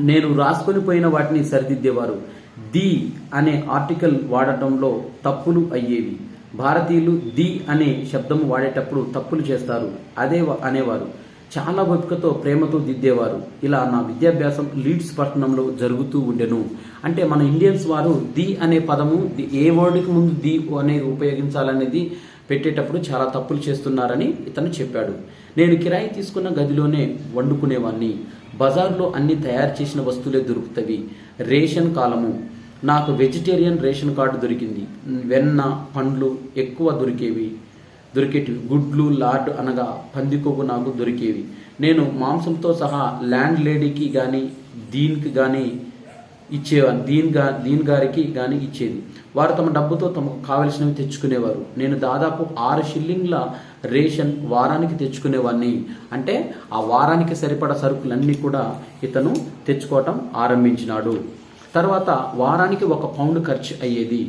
నేను రాసుకొని పోయిన వాటిని సరిదిద్దేవారు. ది అనే ఆర్టికల్ వాడటంలో తప్పులు అయ్యేవి. భారతీయులు ది అనే శబ్దము వాడేటప్పుడు తప్పులు చేస్తారు అదే అనేవారు. చాలా ఓపికతో ప్రేమతో దిద్దేవారు. ఇలా నా విద్యాభ్యాసం లీడ్స్ పట్టణంలో జరుగుతూ ఉండెను. అంటే మన ఇండియన్స్ వారు ది అనే పదము ఏ వర్డ్కి ముందు ది అనేది ఉపయోగించాలనేది పెట్టేటప్పుడు చాలా తప్పులు చేస్తున్నారని ఇతను చెప్పాడు. నేను కిరాయి తీసుకున్న గదిలోనే వండుకునేవాడిని. బజార్లో అన్ని తయారు చేసిన వస్తువులే దొరుకుతవి. రేషన్ కాలము, నాకు వెజిటేరియన్ రేషన్ కార్డు దొరికింది. వెన్న, పండ్లు ఎక్కువ దొరికేటివి. గుడ్లు, లాడ్ అనగా పంది కొవ్వు నాకు దొరికేవి. నేను మాంసంతో సహా ల్యాండ్ లేడీకి కానీ దీనికి కానీ ఇచ్చేవారు. దీని గారికి కానీ ఇచ్చేది. వారు తమ డబ్బుతో తమకు కావలసినవి తెచ్చుకునేవారు. నేను దాదాపు 6 షిల్లింగ్ల రేషన్ వారానికి తెచ్చుకునేవాడిని. అంటే ఆ వారానికి సరిపడా సరుకులన్నీ కూడా ఇతను తెచ్చుకోవటం ఆరంభించినాడు. తర్వాత వారానికి 1 పౌండ్ ఖర్చు అయ్యేది.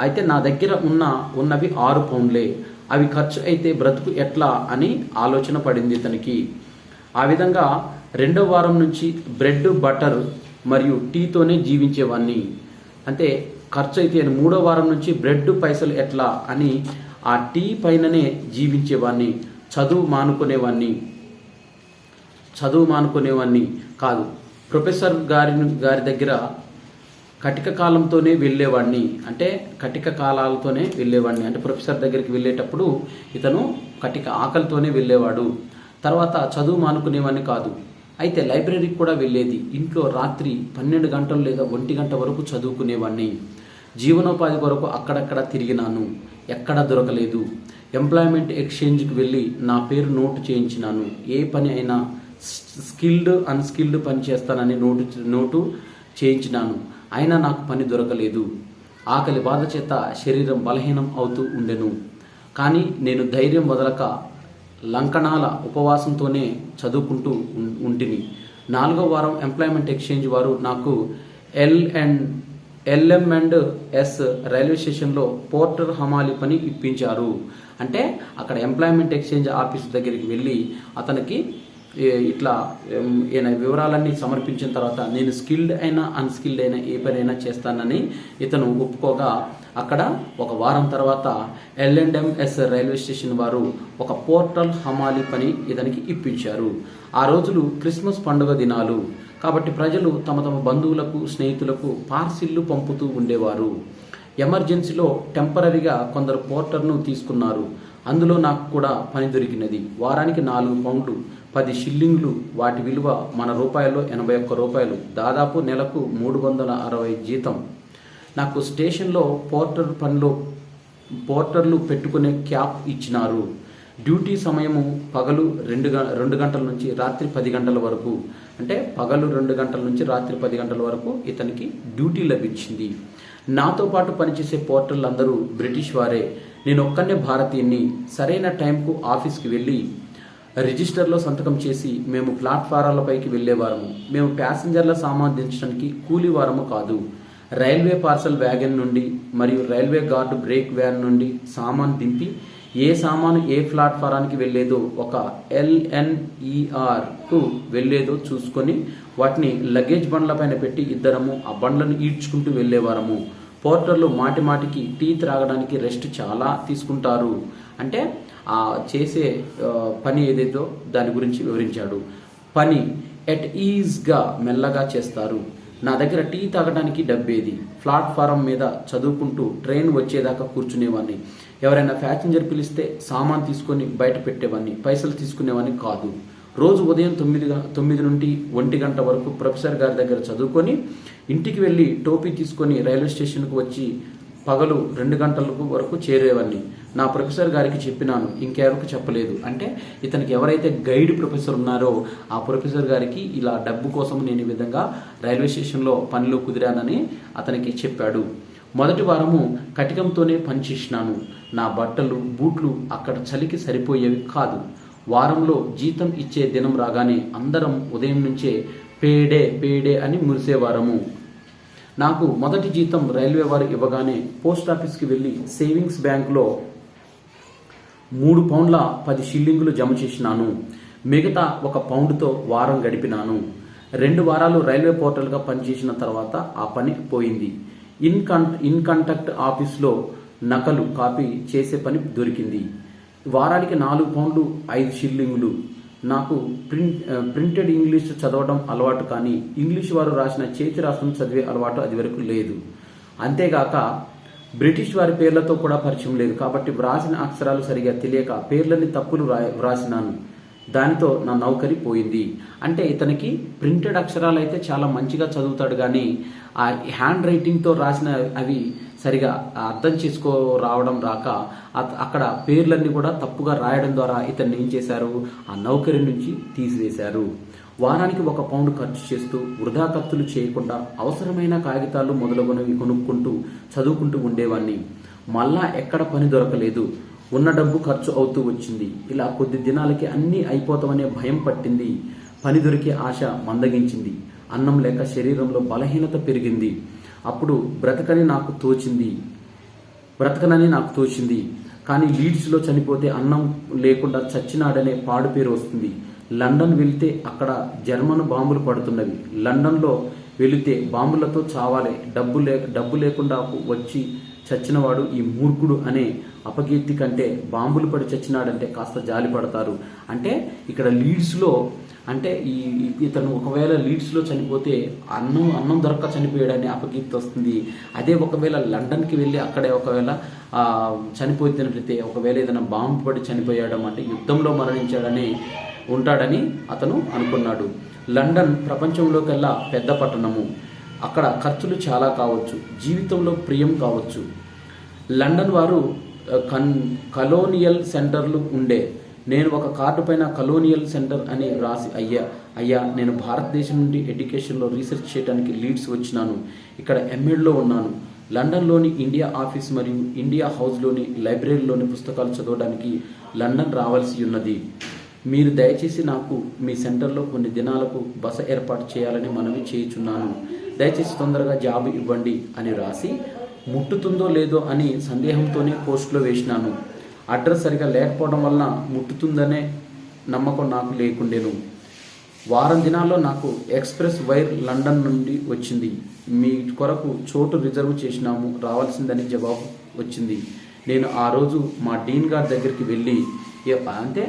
అయితే నా దగ్గర ఉన్నవి 6 పౌండ్లే. అవి ఖర్చు అయితే బ్రతుకు ఎట్లా అని ఆలోచన పడింది ఇతనికి. ఆ విధంగా 2వ వారం నుంచి బ్రెడ్, బటర్ మరియు టీతోనే జీవించేవాడిని. అంటే ఖర్చు అయితే 3వ వారం నుంచి బ్రెడ్ పైసలు ఎట్లా అని ఆ టీ పైననే జీవించేవాడిని. చదువు మానుకునేవాడిని కాదు. ప్రొఫెసర్ గారి దగ్గర కటిక కాలంతోనే వెళ్ళేవాడిని. అంటే కటిక కాలాలతోనే వెళ్ళేవాడిని. అంటే ప్రొఫెసర్ దగ్గరికి వెళ్ళేటప్పుడు ఇతను కటిక ఆకలితోనే వెళ్ళేవాడు. తర్వాత చదువు మానుకునేవాడిని కాదు. అయితే లైబ్రరీకి కూడా వెళ్ళేది. ఇంట్లో రాత్రి 12 గంటలు లేదా 1 గంట వరకు చదువుకునేవాడిని. జీవనోపాధి కొరకు అక్కడక్కడ తిరిగినాను, ఎక్కడా దొరకలేదు. ఎంప్లాయ్మెంట్ ఎక్స్చేంజ్కి వెళ్ళి నా పేరు నోటు చేయించినాను. ఏ పని అయినా స్కిల్డ్, అన్స్కిల్డ్ పని చేస్తానని నోటు చేయించినాను. అయినా నాకు పని దొరకలేదు. ఆకలి బాధ చేత శరీరం బలహీనం అవుతూ ఉండెను. కానీ నేను ధైర్యం వదలక లంకణాల ఉపవాసంతోనే చదువుకుంటూ ఉంటిని. 4వ వారం ఎంప్లాయ్మెంట్ ఎక్స్చేంజ్ వారు నాకు LM&S రైల్వే స్టేషన్లో పోర్టర్ హమాలి పని ఇప్పించారు. అంటే అక్కడ ఎంప్లాయ్మెంట్ ఎక్స్చేంజ్ ఆఫీస్ దగ్గరికి వెళ్ళి అతనికి ఇట్లా వివరాలన్నీ సమర్పించిన తర్వాత నేను స్కిల్డ్ అయినా అన్స్కిల్డ్ అయినా ఏ పనైనా చేస్తానని ఇతను ఒప్పుకోగా అక్కడ 1 వారం తర్వాత L&S రైల్వే స్టేషన్ వారు ఒక పోర్టల్ హమాలి పని ఇతనికి ఇప్పించారు. ఆ రోజులు క్రిస్మస్ పండుగ దినాలు కాబట్టి ప్రజలు తమ బంధువులకు, స్నేహితులకు పార్సిళ్లు పంపుతూ ఉండేవారు. ఎమర్జెన్సీలో టెంపరీగా కొందరు పోర్టర్ను తీసుకున్నారు. అందులో నాకు కూడా పని దొరికినది. వారానికి 4 పౌండ్లు 10 షిల్లింగ్లు, వాటి విలువ మన రూపాయల్లో 81 రూపాయలు, దాదాపు నెలకు 360 జీతం. నాకు స్టేషన్లో పోర్టర్లు పెట్టుకునే క్యాప్ ఇచ్చినారు. డ్యూటీ సమయము పగలు 2 గంటల నుంచి రాత్రి 10 గంటల వరకు. అంటే పగలు 2 గంటల నుంచి రాత్రి 10 గంటల వరకు ఇతనికి డ్యూటీ లభించింది. నాతో పాటు పనిచేసే పోర్టర్లు అందరూ బ్రిటిష్ వారే. నేను ఒక్కనే భారతీయుని. సరైన టైంకు ఆఫీస్కి వెళ్ళి రిజిస్టర్లో సంతకం చేసి మేము ప్లాట్ఫారాలపైకి వెళ్ళేవారము. మేము ప్యాసింజర్ల సామాన్ దించడానికి కూలీవారము కాదు. రైల్వే పార్సల్ వ్యాగన్ నుండి మరియు రైల్వే గార్డు బ్రేక్ వ్యాన్ నుండి సామాన్ దింపి ఏ సామాను ఏ ప్లాట్ఫారానికి వెళ్లేదో ఒక LNER కు వెళ్లేదో చూసుకొని వాటిని లగేజ్ బండ్ల పైన పెట్టి ఇద్దరము ఆ బండ్లను ఈడ్చుకుంటూ వెళ్లేవారము. పోర్టర్లు మాటి మాటికి టీ త్రాగడానికి రెస్ట్ చాలా తీసుకుంటారు. అంటే ఆ చేసే పని ఏదైతే దాని గురించి వివరించాడు. పని ఎట్ ఈజ్గా మెల్లగా చేస్తారు. నా దగ్గర టీ తాగడానికి డబ్బేది. ప్లాట్ఫారం మీద చదువుకుంటూ ట్రైన్ వచ్చేదాకా కూర్చునేవాడిని. ఎవరైనా ప్యాసింజర్ పిలిస్తే సామాన్ తీసుకొని బయట పెట్టేవాడిని, పైసలు తీసుకునేవాడిని కాదు. రోజు ఉదయం 9 నుండి 1 గంట వరకు ప్రొఫెసర్ గారి దగ్గర చదువుకొని ఇంటికి వెళ్ళి టోపీ తీసుకొని రైల్వే స్టేషన్కు వచ్చి పగలు 2 గంటల వరకు చేరేవాడిని. నా ప్రొఫెసర్ గారికి చెప్పినాను, ఇంకెవరికి చెప్పలేదు. అంటే ఇతనికి ఎవరైతే గైడ్ ప్రొఫెసర్ ఉన్నారో ఆ ప్రొఫెసర్ గారికి ఇలా డబ్బు కోసం నేను ఈ విధంగా రైల్వే స్టేషన్లో పనిలో కుదిరానని అతనికి చెప్పాడు. మొదటి వారము కటికంతోనే పనిచేసినాను. నా బట్టలు బూట్లు అక్కడ చలికి సరిపోయేవి కాదు. వారంలో జీతం ఇచ్చే దినం రాగానే అందరం ఉదయం నుంచే పేడే పేడే అని మురిసేవారము. నాకు మొదటి జీతం రైల్వే వారు ఇవ్వగానే పోస్ట్ ఆఫీస్కి వెళ్ళి సేవింగ్స్ బ్యాంకులో 3 పౌండ్ల 10 షిల్లింగులు జమ చేసినాను. మిగతా 1 పౌండ్తో వారం గడిపినాను. 2 వారాలు రైల్వే పోర్టల్గా పనిచేసిన తర్వాత ఆ పని పోయింది. ఇన్ కాంటాక్ట్ ఆఫీస్లో నకలు కాపీ చేసే పని దొరికింది. వారానికి 4 పౌండ్లు 5 షిల్లింగులు. నాకు ప్రింటెడ్ ఇంగ్లీష్ చదవడం అలవాటు, కానీ ఇంగ్లీష్ వారు రాసిన చేతి రాష్ట్రం చదివే అలవాటు అది వరకు లేదు. అంతేగాక బ్రిటిష్ వారి పేర్లతో కూడా పరిచయం లేదు. కాబట్టి వ్రాసిన అక్షరాలు సరిగా తెలియక పేర్లని తప్పులు వ్రాసినాను. దానితో నా నౌకరి పోయింది. అంటే ఇతనికి ప్రింటెడ్ అక్షరాలు అయితే చాలా మంచిగా చదువుతాడు, కానీ ఆ హ్యాండ్ రైటింగ్తో రాసిన అవి సరిగా అర్థం చేసుకో రావడం రాక అక్కడ పేర్లన్నీ కూడా తప్పుగా రాయడం ద్వారా ఇతన్ని ఏం చేశారు, ఆ నౌకరి నుంచి తీసివేశారు. వారానికి 1 పౌండ్ ఖర్చు చేస్తూ వృధా ఖర్చులు చేయకుండా అవసరమైన కాగితాలు మొదలగునవి కొనుక్కుంటూ చదువుకుంటూ ఉండేవాడిని. మళ్ళా ఎక్కడ పని దొరకలేదు. ఉన్న డబ్బు ఖర్చు అవుతూ వచ్చింది. ఇలా కొద్ది దినాలకి అన్నీ అయిపోతామనే భయం పట్టింది. పని దొరికే ఆశ మందగించింది. అన్నం లేక శరీరంలో బలహీనత పెరిగింది. అప్పుడు బ్రతకనని నాకు తోచింది. కానీ లీడ్స్లో చనిపోతే అన్నం లేకుండా చచ్చినాడనే పాడు పేరు వస్తుంది. లండన్ వెళితే అక్కడ జర్మన్ బాంబులు పడుతున్నవి. లండన్లో వెళితే బాంబులతో చావాలి. డబ్బు లేకుండా వచ్చి చచ్చినవాడు ఈ మూర్ఖుడు అనే అపకీర్తి కంటే బాంబులు పడి చచ్చినాడంటే కాస్త జాలి పడతారు. అంటే ఇక్కడ లీడ్స్లో అంటే ఇతను ఒకవేళ లీడ్స్లో చనిపోతే అన్నం దొరక్క చనిపోయాడని అపకీర్తి వస్తుంది. అదే ఒకవేళ లండన్కి వెళ్ళి అక్కడే ఒకవేళ చనిపోతున్నట్లయితే ఒకవేళ ఏదైనా బాంబు పడి చనిపోయాడు అంటే యుద్ధంలో మరణించాడని ఉంటాడని అతను అనుకున్నాడు. లండన్ ప్రపంచంలోకెల్లా పెద్ద పట్టణము. అక్కడ ఖర్చులు చాలా కావచ్చు, జీవితంలో ప్రియం కావచ్చు. లండన్ వారు కలోనియల్ సెంటర్లు ఉండే. నేను ఒక కార్డు పైన కలోనియల్ సెంటర్ అని రాసి అయ్యా నేను భారతదేశం నుండి ఎడ్యుకేషన్లో రీసెర్చ్ చేయడానికి లీడ్స్ వచ్చినాను. ఇక్కడ ఎంఎడ్లో ఉన్నాను. లండన్లోని ఇండియా ఆఫీస్ మరియు ఇండియా హౌస్లోని లైబ్రరీలోని పుస్తకాలు చదవడానికి లండన్ రావాల్సి ఉన్నది. మీరు దయచేసి నాకు మీ సెంటర్లో కొన్ని దినాలకు బస ఏర్పాటు చేయాలని మనవి చేయుచున్నాను. దయచేసి తొందరగా జాబ్ ఇవ్వండి అని రాసి ముట్టుతుందో లేదో అని సందేహంతోనే పోస్టులో వేసినాను. అడ్రస్ సరిగా లేకపోవడం వలన ముట్టుతుందనే నమ్మకం నాకు లేకుండేను. వారం దినాల్లో నాకు ఎక్స్ప్రెస్ వైర్ లండన్ నుండి వచ్చింది. మీ కొరకు చోటు రిజర్వ్ చేసినాము, రావాల్సిందని జవాబు వచ్చింది. నేను ఆ రోజు మా డీన్ గారి దగ్గరికి వెళ్ళి అంటే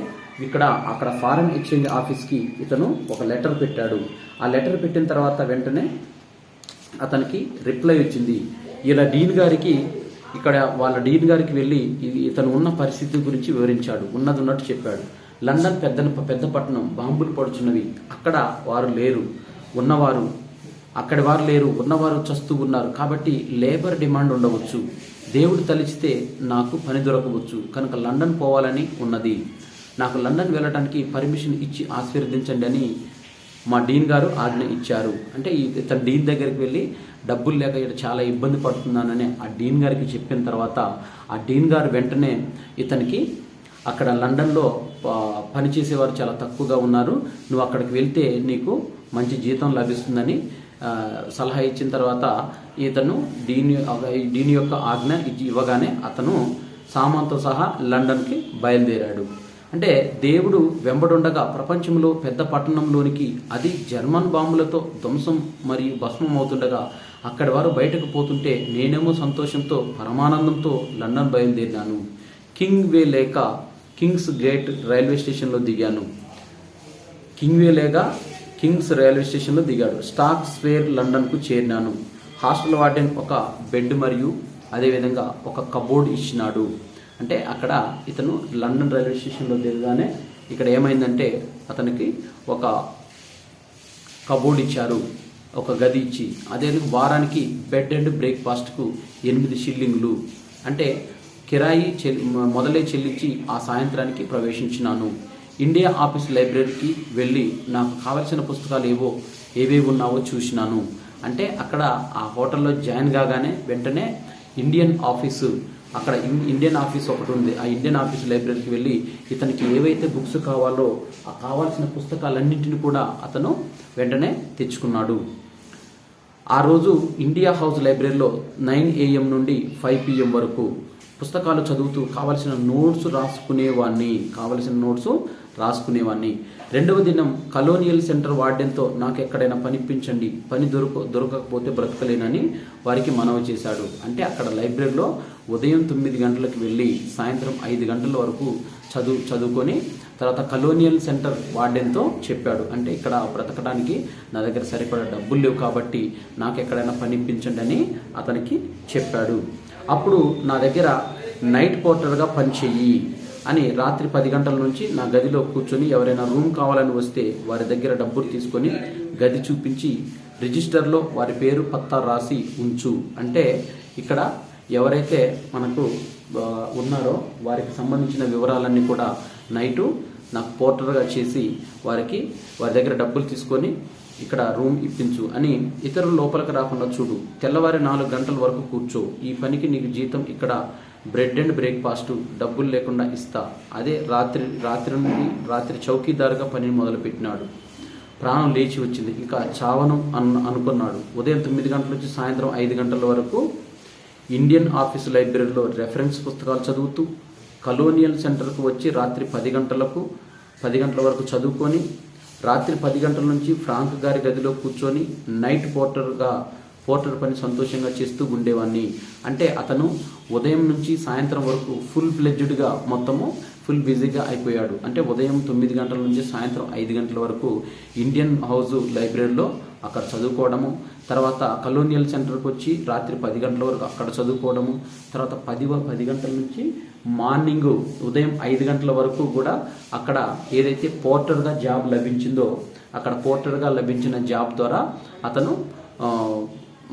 అక్కడ ఫారెన్ ఎక్స్చేంజ్ ఆఫీస్కి ఇతను ఒక లెటర్ పెట్టాడు. ఆ లెటర్ పెట్టిన తర్వాత వెంటనే అతనికి రిప్లై వచ్చింది. ఇలా డీన్ గారికి వాళ్ళ డీన్ గారికి వెళ్ళి ఇతను ఉన్న పరిస్థితి గురించి వివరించాడు. ఉన్నట్టు చెప్పాడు. లండన్ పెద్ద పట్టణం, బాంబులు పడుచున్నవి. అక్కడ వారు లేరు, ఉన్నవారు చస్తూ ఉన్నారు. కాబట్టి లేబర్ డిమాండ్ ఉండవచ్చు. దేవుడు తలిచితే నాకు పని దొరకవచ్చు. కనుక లండన్ పోవాలని ఉన్నది. నాకు లండన్ వెళ్ళడానికి పర్మిషన్ ఇచ్చి ఆశీర్వదించండి అని మా డీన్ గారు ఆజ్ఞ ఇచ్చారు. అంటే ఇతను డీన్ దగ్గరికి వెళ్ళి డబ్బులు లేక చాలా ఇబ్బంది పడుతున్నానని ఆ డీన్ గారికి చెప్పిన తర్వాత ఆ డీన్ గారు వెంటనే ఇతనికి అక్కడ లండన్లో పనిచేసేవారు చాలా తక్కువగా ఉన్నారు, నువ్వు అక్కడికి వెళ్తే నీకు మంచి జీతం లభిస్తుందని సలహా ఇచ్చిన తర్వాత ఇతను డీన్ యొక్క ఆజ్ఞ ఇవ్వగానే అతను సామాన్తో సహా లండన్కి బయలుదేరాడు. అంటే దేవుడు వెంబడుండగా ప్రపంచంలో పెద్ద పట్టణంలోనికి, అది జర్మన్ బాంబులతో ధ్వంసం మరియు భస్మం అవుతుండగా అక్కడి వారు బయటకు పోతుంటే నేనేమో సంతోషంతో పరమానందంతో లండన్ బయలుదేరినాను. కింగ్ వే లేక కింగ్స్ గేట్ రైల్వే స్టేషన్లో దిగాను. కింగ్ వే లేక కింగ్స్ రైల్వే స్టేషన్లో దిగాడు. స్టాక్ స్క్వేర్ లండన్కు చేరినాను. హాస్టల్ వార్డెన్ ఒక బెడ్ మరియు అదేవిధంగా ఒక కబోర్డ్ ఇచ్చినాడు. అంటే అక్కడ ఇతను లండన్ రైల్వే స్టేషన్లో దిగగానే ఇక్కడ ఏమైందంటే అతనికి ఒక కబోర్డ్ ఇచ్చారు, ఒక గది ఇచ్చి, అదే వారానికి బెడ్ అండ్ బ్రేక్ఫాస్ట్కు 8 షిల్లింగులు అంటే కిరాయి మొదలే చెల్లించి ఆ సాయంత్రానికి ప్రవేశించినాను. ఇండియా ఆఫీస్ లైబ్రరీకి వెళ్ళి నాకు కావలసిన పుస్తకాలు ఏవేవి ఉన్నావో చూసినాను. అంటే అక్కడ ఆ హోటల్లో జాయిన్ కాగానే వెంటనే ఇండియన్ ఆఫీసు, అక్కడ ఇండియన్ ఆఫీస్ ఒకటి ఉంది. ఆ ఇండియన్ ఆఫీస్ లైబ్రరీకి వెళ్ళి ఇతనికి ఏవైతే బుక్స్ కావాలో ఆ కావాల్సిన పుస్తకాలన్నింటినీ కూడా అతను వెంటనే తెచ్చుకున్నాడు. ఆ రోజు ఇండియా హౌస్ లైబ్రరీలో 9 AM నుండి 5 PM వరకు పుస్తకాలు చదువుతూ కావలసిన నోట్స్ రాసుకునేవాడిని. రెండవ దినం కలోనియల్ సెంటర్ వార్డెన్తో నాకు ఎక్కడైనా పనిపించండి, పని దొరకకపోతే బ్రతకలేనని వారికి మనవి చేశాడు. అంటే అక్కడ లైబ్రరీలో ఉదయం 9 గంటలకు వెళ్ళి సాయంత్రం 5 గంటల వరకు చదువుకొని తర్వాత కలోనియల్ సెంటర్ వార్డెన్తో చెప్పాడు. అంటే ఇక్కడ బ్రతకడానికి నా దగ్గర సరిపడా డబ్బులు లేవు కాబట్టి నాకు ఎక్కడైనా పనిపించండి అని అతనికి చెప్పాడు. అప్పుడు నా దగ్గర నైట్ పోర్టర్గా పనిచేయి అని రాత్రి 10 గంటల నుంచి నా గదిలో కూర్చొని ఎవరైనా రూమ్ కావాలని వస్తే వారి దగ్గర డబ్బులు తీసుకొని గది చూపించి రిజిస్టర్లో వారి పేరు పత్తా రాసి ఉంచు. అంటే ఇక్కడ ఎవరైతే మనకు ఉన్నారో వారికి సంబంధించిన వివరాలన్నీ కూడా నైటు నాకు పోర్టర్గా చేసి వారి దగ్గర డబ్బులు తీసుకొని ఇక్కడ రూమ్ ఇప్పించు అని, ఇతరులు లోపలికి రాకుండా చూడు, తెల్లవారి 4 గంటల వరకు కూర్చో, ఈ పనికి నీకు జీతం ఇక్కడ బ్రెడ్ అండ్ బ్రేక్ఫాస్ట్ డబ్బులు లేకుండా ఇస్తా. అదే రాత్రి చౌకీదారుగా పనిని మొదలుపెట్టినాడు. ప్రాణం లేచి వచ్చింది, ఇంకా చావను అనుకున్నాడు. ఉదయం 9 గంటల నుంచి సాయంత్రం 5 గంటల వరకు ఇండియన్ ఆఫీస్ లైబ్రరీలో రెఫరెన్స్ పుస్తకాలు చదువుతూ కలోనియల్ సెంటర్కు వచ్చి రాత్రి 10 గంటల వరకు చదువుకొని రాత్రి 10 గంటల నుంచి ఫ్రాంక్ గారి గదిలో కూర్చొని నైట్ పోర్టర్ పని సంతోషంగా చేస్తూ ఉండేవాడిని. అంటే అతను ఉదయం నుంచి సాయంత్రం వరకు ఫుల్ బిజీగా అయిపోయాడు. అంటే ఉదయం 9 గంటల నుంచి సాయంత్రం 5 గంటల వరకు ఇండియన్ హౌస్ లైబ్రరీలో అక్కడ చదువుకోవడము, తర్వాత కలోనియల్ సెంటర్కి వచ్చి రాత్రి 10 గంటల వరకు అక్కడ చదువుకోవడము, తర్వాత 10 గంటల నుంచి మార్నింగ్ ఉదయం 5 గంటల వరకు కూడా అక్కడ ఏదైతే పోర్టర్గా జాబ్ లభించిందో అక్కడ పోర్టర్గా లభించిన జాబ్ ద్వారా అతను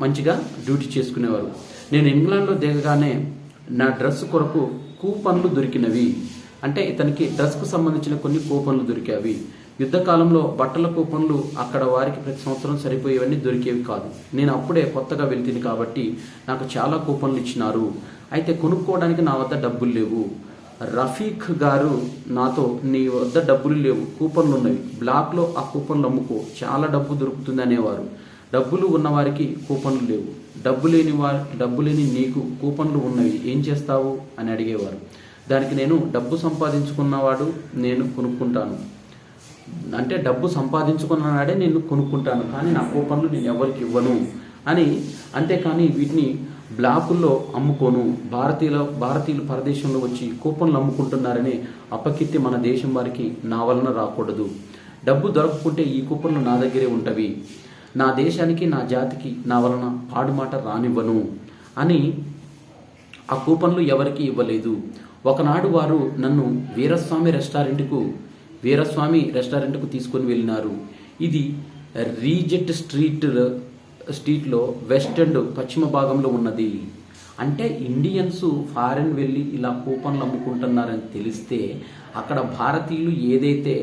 మంచిగా డ్యూటీ చేసుకునేవారు. నేను ఇంగ్లాండ్లో దిగగానే నా డ్రెస్ కొరకు కూపన్లు దొరికినవి. అంటే ఇతనికి డ్రెస్కు సంబంధించిన కొన్ని కూపన్లు దొరికేవి. యుద్ధకాలంలో బట్టల కూపన్లు అక్కడ వారికి ప్రతి సంవత్సరం సరిపోయేవన్నీ దొరికేవి కాదు. నేను అప్పుడే కొత్తగా వెళ్తుంది కాబట్టి నాకు చాలా కూపన్లు ఇచ్చినారు. అయితే కొనుక్కోవడానికి నా వద్ద డబ్బులు లేవు. రఫీక్ గారు నాతో, నీ వద్ద డబ్బులు లేవు, కూపన్లు ఉన్నవి, బ్లాక్లో ఆ కూపన్లు అమ్ముకో, చాలా డబ్బు దొరుకుతుంది అనేవారు. డబ్బులు ఉన్నవారికి కూపన్లు లేవు, డబ్బు లేని నీకు కూపన్లు ఉన్నవి, ఏం చేస్తావు అని అడిగేవారు. దానికి నేను డబ్బు సంపాదించుకున్నవాడు నేను కొనుక్కుంటాను, అంటే డబ్బు సంపాదించుకున్నాడే నేను కొనుక్కుంటాను, కానీ నా కూపన్లు నేను ఎవరికి ఇవ్వను అని, అంతేకాని వీటిని బ్లాకుల్లో అమ్ముకోను, భారతీయులు పరదేశంలో వచ్చి కూపన్లు అమ్ముకుంటున్నారని అపకీర్తి మన దేశం వారికి నా వలన రాకూడదు. డబ్బు దొరకకుంటే ఈ కూపన్లు నా దగ్గరే ఉంటవి, నా దేశానికి నా జాతికి నా వలన పాడుమాట రానివ్వను అని ఆ కూపన్లు ఎవరికి ఇవ్వలేదు. ఒకనాడు వారు నన్ను వీరస్వామి రెస్టారెంట్కు తీసుకొని వెళ్ళినారు. ఇది రీజెంట్ స్ట్రీట్లో వెస్ట్ ఎండ్ పశ్చిమ భాగంలో ఉన్నది. అంటే ఇండియన్స్ ఫారెన్ వెళ్ళి ఇలా కూపన్లు అమ్ముకుంటున్నారని తెలిస్తే అక్కడ భారతీయులు ఏదైతే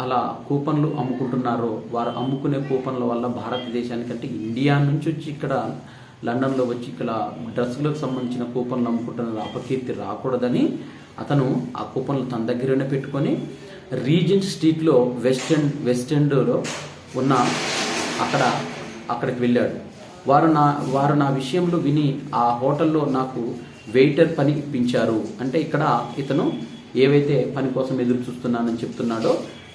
అలా కూపన్లు అమ్ముకుంటున్నారో వారు అమ్ముకునే కూపన్ల వల్ల భారతదేశానికంటే ఇండియా నుంచి వచ్చి ఇక్కడ లండన్లో వచ్చి ఇక్కడ డ్రెస్సులకు సంబంధించిన కూపన్లు అమ్ముకుంటున్న అపకీర్తి రాకూడదని అతను ఆ కూపన్లు తన దగ్గరనే పెట్టుకొని రీజెంట్ స్ట్రీట్లో వెస్ట్ ఎండ్లో ఉన్న అక్కడ అక్కడికి వెళ్ళాడు. వారు నా విషయంలో విని ఆ హోటల్లో నాకు వెయిటర్ పని ఇప్పించారు. అంటే ఇక్కడ ఇతను ఏవైతే పని కోసం ఎదురు చూస్తున్నానని చెప్తున్నాడో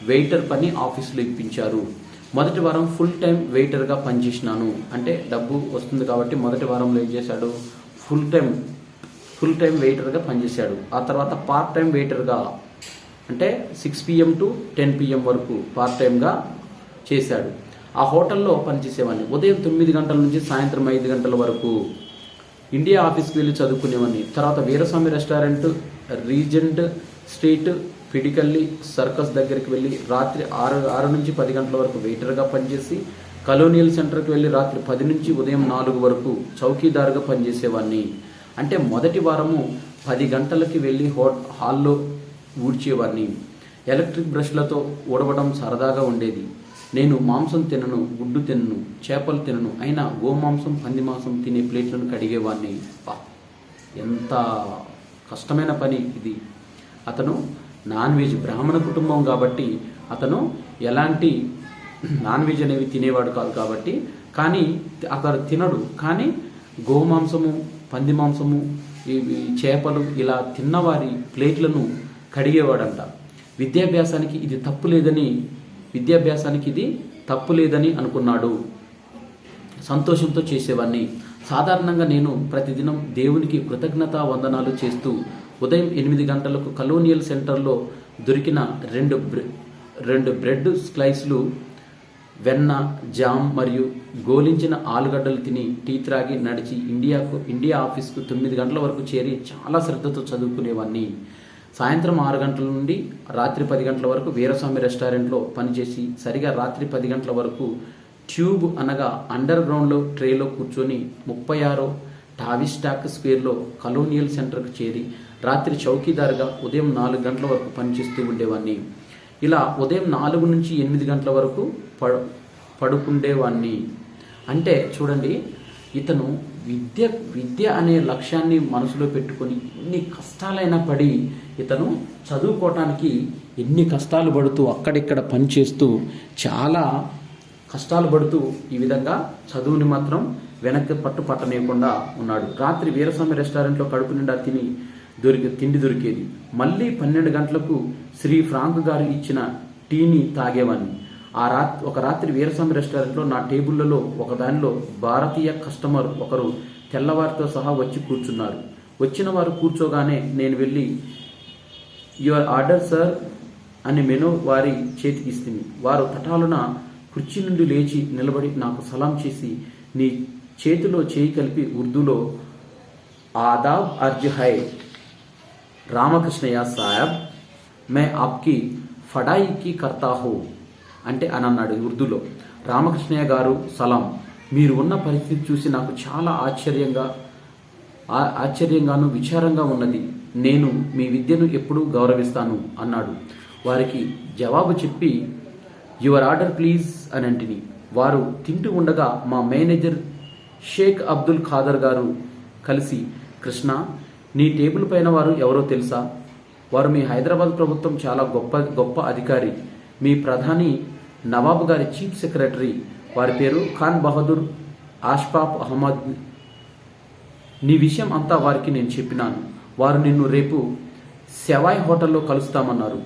వెయిటర్ పని ఆఫీసులో ఇప్పించారు. మొదటి వారం ఫుల్ టైం వెయిటర్గా పనిచేసినాను. అంటే డబ్బు వస్తుంది కాబట్టి మొదటి వారంలో ఏం చేశాడు, ఫుల్ టైం వెయిటర్గా పనిచేశాడు. ఆ తర్వాత పార్ట్ టైం వెయిటర్గా అంటే 6 PM to 10 PM వరకు పార్ట్ టైంగా చేశాడు. ఆ హోటల్లో పనిచేసేవాడిని. ఉదయం 9 గంటల నుంచి సాయంత్రం 5 గంటల వరకు ఇండియా ఆఫీస్కి వెళ్ళి చదువుకునేవాడిని. తర్వాత Veeraswamy restaurant, Regent Street, Piccadilly Circus దగ్గరికి వెళ్ళి రాత్రి 6 నుంచి 10 గంటల వరకు వెయిటర్గా పనిచేసి కలోనియల్ సెంటర్కి వెళ్ళి రాత్రి 10 నుంచి ఉదయం 4 వరకు చౌకీదారుగా పనిచేసేవాడిని. అంటే మొదటి వారము 10 గంటలకి వెళ్ళి హాల్లో ఊడ్చేవాడిని. ఎలక్ట్రిక్ బ్రష్లతో ఊడవడం సరదాగా ఉండేది. నేను మాంసం తినను, గుడ్డు తినను, చేపలు తినను, అయినా గోమాంసం, పంది మాంసం తినే ప్లేట్లను కడిగేవాడిని. ఎంత కష్టమైన పని ఇది. అతను నాన్ వెజ్ బ్రాహ్మణ కుటుంబం కాబట్టి అతను ఎలాంటి నాన్ వెజ్ అనేవి తినేవాడు కాదు కాబట్టి, కానీ అతను తినడు, కానీ గోమాంసము, పంది మాంసము, ఇవి చేపలు ఇలా తిన్నవారి ప్లేట్లను కడిగేవాడంట. విద్యాభ్యాసానికి ఇది తప్పు లేదని అనుకున్నాడు. సంతోషంతో చేసేవాడిని. సాధారణంగా నేను ప్రతిదినం దేవునికి కృతజ్ఞతా వందనాలు చేస్తూ ఉదయం 8 గంటలకు కలోనియల్ సెంటర్లో దొరికిన రెండు బ్రెడ్ స్లైస్లు, వెన్న, జామ్ మరియు గోలించిన ఆలుగడ్డలు తిని టీ త్రాగి నడిచి ఇండియా ఆఫీస్కు 9 గంటల వరకు చేరి చాలా శ్రద్ధతో చదువుకునేవాడిని. సాయంత్రం 6 గంటల నుండి రాత్రి 10 గంటల వరకు వీరస్వామి రెస్టారెంట్లో పనిచేసి సరిగా రాత్రి 10 గంటల వరకు ట్యూబ్ అనగా అండర్ గ్రౌండ్లో ట్రేలో కూర్చొని 36 టావిస్టాక్ స్క్వేర్లో కలోనియల్ సెంటర్కు చేరి రాత్రి చౌకీదారుగా ఉదయం 4 గంటల వరకు పనిచేస్తూ ఉండేవాడిని. ఇలా ఉదయం 4 నుంచి 8 గంటల వరకు పడుకుండేవాడిని. అంటే చూడండి, ఇతను విద్య అనే లక్ష్యాన్ని మనసులో పెట్టుకొని ఎన్ని కష్టాలైనా పడి ఇతను చదువుకోవటానికి ఎన్ని కష్టాలు పడుతూ అక్కడిక్కడ పనిచేస్తూ చాలా కష్టాలు పడుతూ ఈ విధంగా చదువుని మాత్రం వెనక్కి పట్టనీయకుండా ఉన్నాడు. రాత్రి వీరస్వామి రెస్టారెంట్లో కడుపు నిండా తిండి దొరికేది. మళ్ళీ 12 గంటలకు శ్రీ ఫ్రాంక్ గారు ఇచ్చిన టీని తాగేవాడిని. ఒక రాత్రి వీరస్వామి రెస్టారెంట్లో నా టేబుళ్లలో ఒకదానిలో భారతీయ కస్టమర్ ఒకరు తెల్లవారితో సహా వచ్చి కూర్చున్నారు. వచ్చిన వారు కూర్చోగానే నేను వెళ్ళి యువర్ ఆర్డర్ సార్ అని మెనూ వారి చేతికి ఇస్తుంది. వారు తటాలున కుర్చీ నుండి లేచి నిలబడి నాకు సలాం చేసి నీ చేతిలో చేయి కలిపి ఉర్దూలో ఆదాబ్ అర్జ్ హై రామకృష్ణయ్య సాహెబ్ మే ఆప్కి ఫడాయికి కర్తా హూ అంటే అని అన్నాడు ఉర్దూలో. రామకృష్ణయ్య గారు సలాం, మీరు ఉన్న పరిస్థితి చూసి నాకు చాలా ఆశ్చర్యంగాను విచారంగా ఉన్నది. నేను మీ విద్యను ఎప్పుడూ గౌరవిస్తాను అన్నాడు. వారికి జవాబు చెప్పి యువర్ ఆర్డర్ ప్లీజ్ అని అంటిని. వారు తింటూ ఉండగా మా మేనేజర్ షేక్ అబ్దుల్ ఖాదర్ గారు కలిసి, కృష్ణ, నీ టేబుల్ పైన వారు ఎవరో తెలుసా? వారు మీ హైదరాబాద్ ప్రభుత్వం చాలా గొప్ప అధికారి, మీ ప్రధాని నవాబు గారి చీఫ్ సెక్రటరీ, వారి పేరు ఖాన్ బహదూర్ ఆష్ఫాక్ అహ్మద్. నీ విషయం అంతా వారికి నేను చెప్పినాను. వారు నిన్ను రేపు సెవాయ్ హోటల్లో కలుస్తామన్నారు.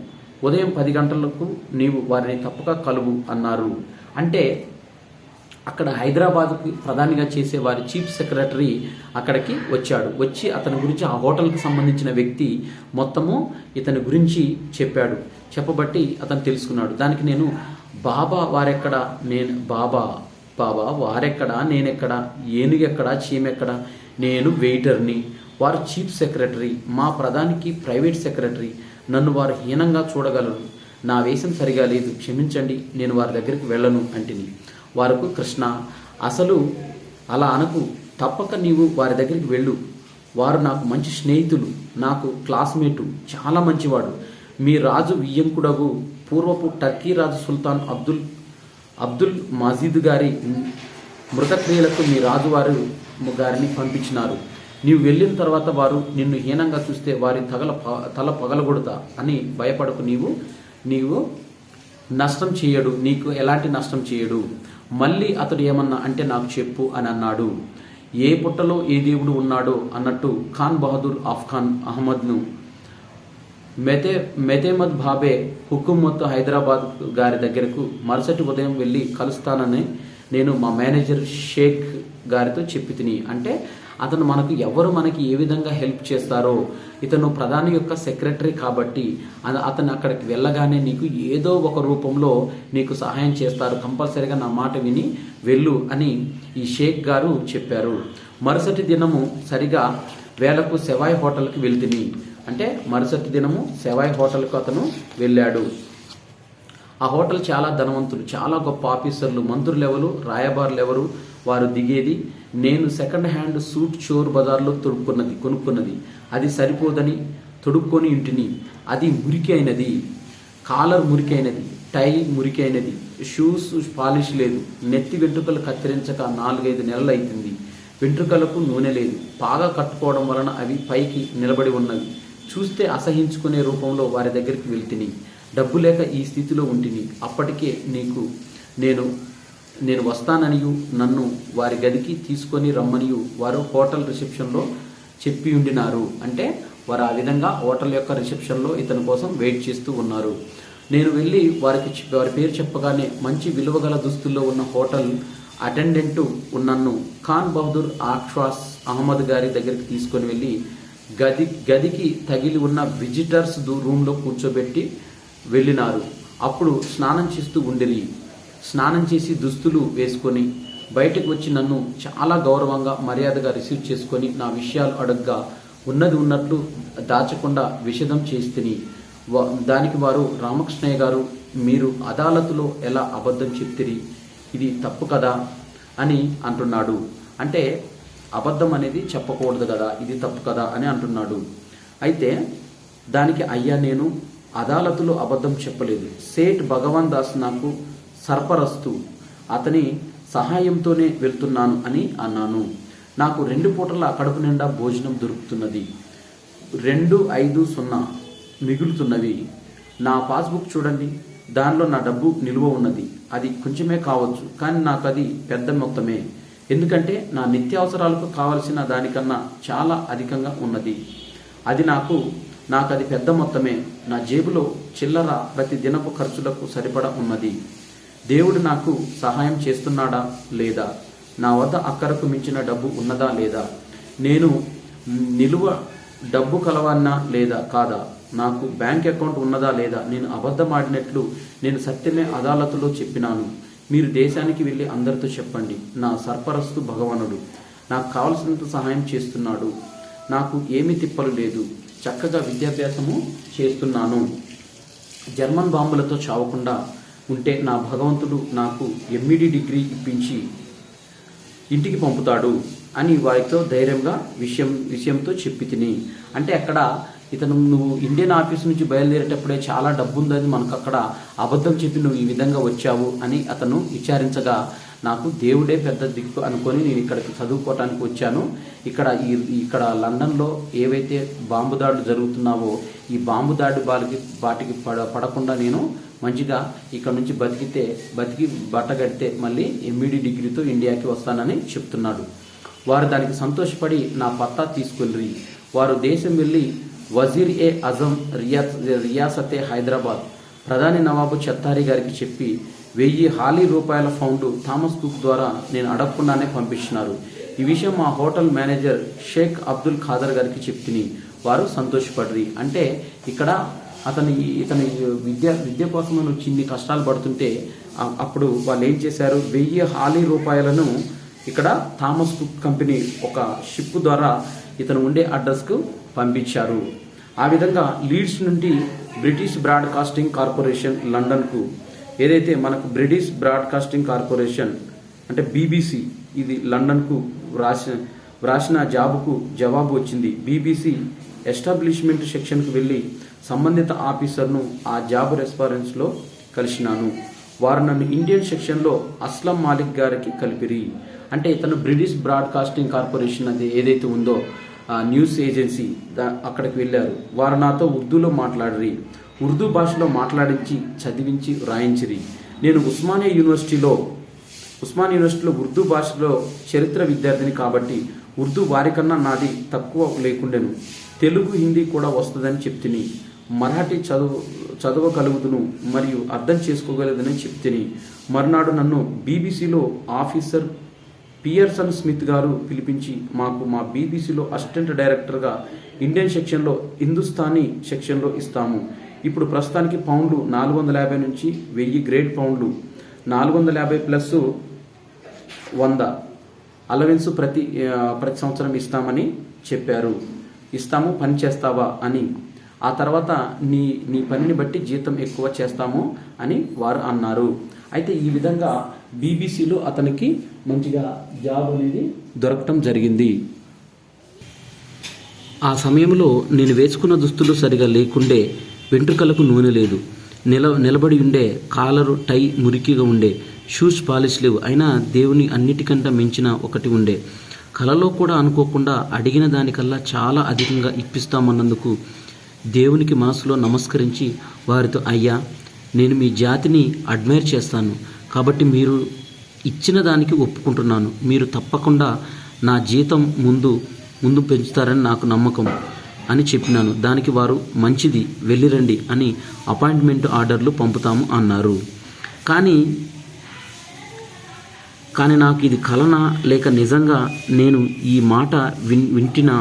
ఉదయం 10 గంటలకు నీవు వారిని తప్పక కలువు అన్నారు. అంటే అక్కడ హైదరాబాద్కు ప్రధానిగా చేసే వారి చీఫ్ సెక్రటరీ అక్కడికి వచ్చాడు. వచ్చి అతని గురించి, ఆ హోటల్కి సంబంధించిన వ్యక్తి మొత్తము ఇతని గురించి చెప్పబట్టి అతను తెలుసుకున్నాడు. దానికి నేను బాబా వారెక్కడ, బాబా వారెక్కడా, నేనెక్కడా, ఏనుగెక్కడా, చీమెక్కడా, నేను వెయిటర్ని, వారు చీఫ్ సెక్రటరీ, మా ప్రధానికి ప్రైవేట్ సెక్రటరీ, నన్ను వారు హీనంగా చూడగలరు, నా వేషం సరిగా లేదు, క్షమించండి, నేను వారి దగ్గరికి వెళ్ళను అంటిని. వారికి, కృష్ణ, అసలు అలా అనకు, తప్పక నీవు వారి దగ్గరికి వెళ్ళు, వారు నాకు మంచి స్నేహితులు, నాకు క్లాస్మేటు, చాలా మంచివాడు. మీ రాజు వియ్యంకుడగు పూర్వపు టర్కీ రాజు సుల్తాన్ అబ్దుల్ మజీద్ గారి మృతక్రియలకు మీ రాజువారు గారిని పంపించినారు. నీవు వెళ్ళిన తర్వాత వారు నిన్ను హీనంగా చూస్తే వారి తల పగలగొడతా అని భయపడకు, నీవు నష్టం చేయడు, నీకు ఎలాంటి నష్టం చేయడు. మళ్ళీ అతడు ఏమన్నా అంటే నాకు చెప్పు అని అన్నాడు. ఏ పుట్టలో ఏ దేవుడు ఉన్నాడో అన్నట్టు ఖాన్ బహదూర్ అఫ్ఘాన్ అహ్మద్ను మెతేమద్ బాబే హుకుమత్ హైదరాబాద్ గారి దగ్గరకు మరుసటి ఉదయం వెళ్ళి కలుస్తానని నేను మా మేనేజర్ షేక్ గారితో చెప్పి తిని. అంటే అతను మనకి ఏ విధంగా హెల్ప్ చేస్తారో, ఇతను ప్రధాని యొక్క సెక్రటరీ కాబట్టి అతను అక్కడికి వెళ్ళగానే నీకు ఏదో ఒక రూపంలో నీకు సహాయం చేస్తారు, కంపల్సరీగా నా మాట విని వెళ్ళు అని ఈ షేక్ గారు చెప్పారు. మరుసటి దినము సరిగా వేళకు సెవాయ్ హోటల్కి వెళ్తిని. అంటే మరుసటి దినము సెవాయ్ హోటల్కు అతను వెళ్ళాడు. ఆ హోటల్ చాలా ధనవంతులు, చాలా గొప్ప ఆఫీసర్లు, మంత్రులు ఎవరు, రాయబారులు ఎవరు వారు దిగేది. నేను సెకండ్ హ్యాండ్ సూట్ చోర్ బజార్లో కొనుక్కున్నది. అది సరిపోదని తొడుక్కొని ఇంటిని. అది మురికి అయినది, కాలర్ మురికి అయినది, టై మురికి అయినది, షూస్ పాలిష్ లేదు, నెత్తి వెంట్రుకలు కత్తిరించక 4-5 నెలలు అవుతుంది. వెంట్రుకలకు నూనె లేదు, పాగా కట్టుకోవడం వలన అవి పైకి నిలబడి ఉన్నవి. చూస్తే అసహించుకునే రూపంలో వారి దగ్గరికి వెళ్తిని. డబ్బు లేక ఈ స్థితిలో ఉంటిని. అప్పటికే నేను వస్తాననియు నన్ను వారి గదికి తీసుకొని రమ్మనియు వారు హోటల్ రిసెప్షన్లో చెప్పి ఉండినారు. అంటే వారు ఆ విధంగా హోటల్ యొక్క రిసెప్షన్లో ఇతని కోసం వెయిట్ చేస్తూ ఉన్నారు. నేను వెళ్ళి వారి పేరు చెప్పగానే మంచి విలువగల దుస్తుల్లో ఉన్న హోటల్ అటెండెంట్ నన్ను ఖాన్ బహదూర్ ఆఖ్వాస్ అహ్మద్ గారి దగ్గరికి తీసుకొని వెళ్ళి గదికి తగిలి ఉన్న విజిటర్స్ రూమ్లో కూర్చోబెట్టి వెళ్ళినారు. అప్పుడు స్నానం చేస్తూ ఉండిరి. స్నానం చేసి దుస్తులు వేసుకొని బయటకు వచ్చి నన్ను చాలా గౌరవంగా మర్యాదగా రిసీవ్ చేసుకొని నా విషయాలు అడగ్గా ఉన్నది ఉన్నట్లు దాచకుండా విషదం చేస్తుని. దానికి వారు, రామకృష్ణయ్య గారు, మీరు అదాలతులో ఎలా అబద్ధం చెప్తిరి, ఇది తప్పు కదా అని అంటున్నాడు. అంటే అబద్ధం అనేది చెప్పకూడదు కదా, ఇది తప్పు కదా అని అంటున్నాడు. అయితే దానికి అయ్యా నేను అదాలతులో అబద్ధం చెప్పలేదు. సేట్ భగవాన్ దాస్ నాకు సర్పరస్తు, అతని సహాయంతోనే వెళ్తున్నాను అని అన్నాను. నాకు 2 పూటల కడుపు నిండా భోజనం దొరుకుతున్నది. 250 మిగులుతున్నవి. నా పాస్బుక్ చూడండి, దానిలో నా డబ్బు నిలువ ఉన్నది. అది కొంచెమే కావచ్చు, కానీ నాకు అది పెద్ద మొత్తమే. ఎందుకంటే నా నిత్యావసరాలకు కావలసిన దానికన్నా చాలా అధికంగా ఉన్నది. అది నాకు అది పెద్ద మొత్తమే. నా జేబులో చిల్లర ప్రతి దినపు ఖర్చులకు సరిపడా ఉన్నది. దేవుడు నాకు సహాయం చేస్తున్నాడా లేదా, నా వద్ద అక్కరకు మించిన డబ్బు ఉన్నదా లేదా, నేను నిలువ డబ్బు కలవన్నా లేదా కాదా, నాకు బ్యాంక్ అకౌంట్ ఉన్నదా లేదా, నేను అబద్ధమాడినట్లు నేను సత్యమే అదాలతులో చెప్పినాను. మీరు దేశానికి వెళ్ళి అందరితో చెప్పండి, నా సర్పరస్తు భగవానుడు నాకు కావలసినంత సహాయం చేస్తున్నాడు. నాకు ఏమీ తిప్పలు లేదు, చక్కగా విద్యాభ్యాసము చేస్తున్నాను. జర్మన్ బాంబులతో చావకుండా ఉంటే నా భగవంతుడు నాకు ఎంఈడి డిగ్రీ ఇప్పించి ఇంటికి పంపుతాడు అని వారితో ధైర్యంగా విషయంతో చెప్పి తిని. అంటే అక్కడ ఇతను నువ్వు ఇండియన్ ఆఫీస్ నుంచి బయలుదేరేటప్పుడే చాలా డబ్బు ఉందని మనకు అక్కడ అబద్ధం చెప్పి నువ్వు ఈ విధంగా వచ్చావు అని అతను విచారించగా, నాకు దేవుడే పెద్ద దిక్కు అనుకొని నేను ఇక్కడికి చదువుకోవటానికి వచ్చాను. ఇక్కడ లండన్లో ఏవైతే బాంబు దాడులు జరుగుతున్నావో ఈ బాంబు దాడి వాటికి పడకుండా నేను మంచిగా ఇక్కడ నుంచి బతికి బట్టగడితే మళ్ళీ ఎంఈడి డిగ్రీతో ఇండియాకి వస్తానని చెప్తున్నాడు. వారు దానికి సంతోషపడి నా పత్తా తీసుకెళ్ళి వారు దేశం వెళ్ళి వజీర్-ఏ-ఆజం రియాసతే హైదరాబాద్ ప్రధాని నవాబు చత్తారి గారికి చెప్పి 1000 హాలీ రూపాయల ఫౌండ్ థామస్ కుక్ ద్వారా నేను అడగకుండానే పంపించినారు. ఈ విషయం మా హోటల్ మేనేజర్ షేక్ అబ్దుల్ ఖాదర్ గారికి చెప్తిని. వారు సంతోషపడ్రి. అంటే ఇక్కడ ఇతని విద్య కోసం వచ్చి ఇన్ని కష్టాలు పడుతుంటే అప్పుడు వాళ్ళు ఏం చేశారు, 1000 హాలీ రూపాయలను ఇక్కడ థామస్ కుక్ కంపెనీ ఒక షిప్ ద్వారా ఇతను ఉండే అడ్రస్కు పంపించారు. ఆ విధంగా లీడ్స్ నుండి బ్రిటిష్ బ్రాడ్కాస్టింగ్ కార్పొరేషన్ లండన్కు, ఏదైతే మనకు బ్రిటిష్ బ్రాడ్కాస్టింగ్ కార్పొరేషన్ అంటే బీబీసీ, ఇది లండన్కు వ్రాసిన జాబుకు జవాబు వచ్చింది. బీబీసీ ఎస్టాబ్లిష్మెంట్ సెక్షన్కు వెళ్ళి సంబంధిత ఆఫీసర్ను ఆ జాబ్ రెస్పారెన్స్లో కలిసినాను. వారు నన్ను ఇండియన్ సెక్షన్లో అస్లం మాలిక్ గారికి కలిపిరి. అంటే ఇతను బ్రిటిష్ బ్రాడ్కాస్టింగ్ కార్పొరేషన్ అది ఏదైతే ఉందో న్యూస్ ఏజెన్సీ అక్కడికి వెళ్ళారు. వారు నాతో ఉర్దూలో మాట్లాడరి. ఉర్దూ భాషలో మాట్లాడించి చదివించి వ్రాయించిరి. నేను ఉస్మానియా యూనివర్సిటీలో ఉర్దూ భాషలో చరిత్ర విద్యార్థిని కాబట్టి ఉర్దూ వారికన్నా నాది తక్కువ లేకుండెను. తెలుగు, హిందీ కూడా వస్తుందని చెప్తిని. మరాఠీ చదవగలుగుతును మరియు అర్థం చేసుకోగలదని చెప్తిని. మర్నాడు నన్ను బీబీసీలో ఆఫీసర్ పియర్సన్ స్మిత్ గారు పిలిపించి మా బీబీసీలో అసిస్టెంట్ డైరెక్టర్గా ఇండియన్ సెక్షన్లో, హిందుస్థానీ సెక్షన్లో ఇస్తాము. ఇప్పుడు ప్రస్తుతానికి పౌండ్లు 450 నుంచి 1000 గ్రేడ్ పౌండ్లు, 450 ప్లస్ 100 అలవెన్స్ ప్రతి సంవత్సరం ఇస్తామని చెప్పారు. ఇస్తాము, పని చేస్తావా అని. ఆ తర్వాత నీ పనిని బట్టి జీతం ఎక్కువ చేస్తాము అని వారు అన్నారు. అయితే ఈ విధంగా బీబీసీలో అతనికి మంచిగా జాబ్ అనేది దొరకటం జరిగింది. ఆ సమయంలో నేను వేసుకున్న దుస్తులు సరిగా లేకుండే, వెంట్రుకలకు నూనె లేదు, నిలబడి ఉండే, కాలరు టై మురికిగా ఉండే, షూస్ పాలిష్ లేవు. అయినా దేవుని అన్నిటికంటే మించిన ఒకటి ఉండే. కలలో కూడా అనుకోకుండా అడిగిన దానికల్లా చాలా అధికంగా ఇప్పిస్తామన్నందుకు దేవునికి మనసులో నమస్కరించి వారితో, అయ్యా, నేను మీ జాతిని అడ్మైర్ చేస్తాను కాబట్టి మీరు ఇచ్చిన దానికి ఒప్పుకుంటున్నాను. మీరు తప్పకుండా నా జీతం ముందు పెంచుతారని నాకు నమ్మకం అని చెప్పినాను. దానికి వారు, మంచిది, వెళ్ళిరండి అని అపాయింట్మెంట్ ఆర్డర్లు పంపుతాము అన్నారు. కానీ నాకు ఇది కలనా లేక నిజంగా నేను ఈ మాట వింటినా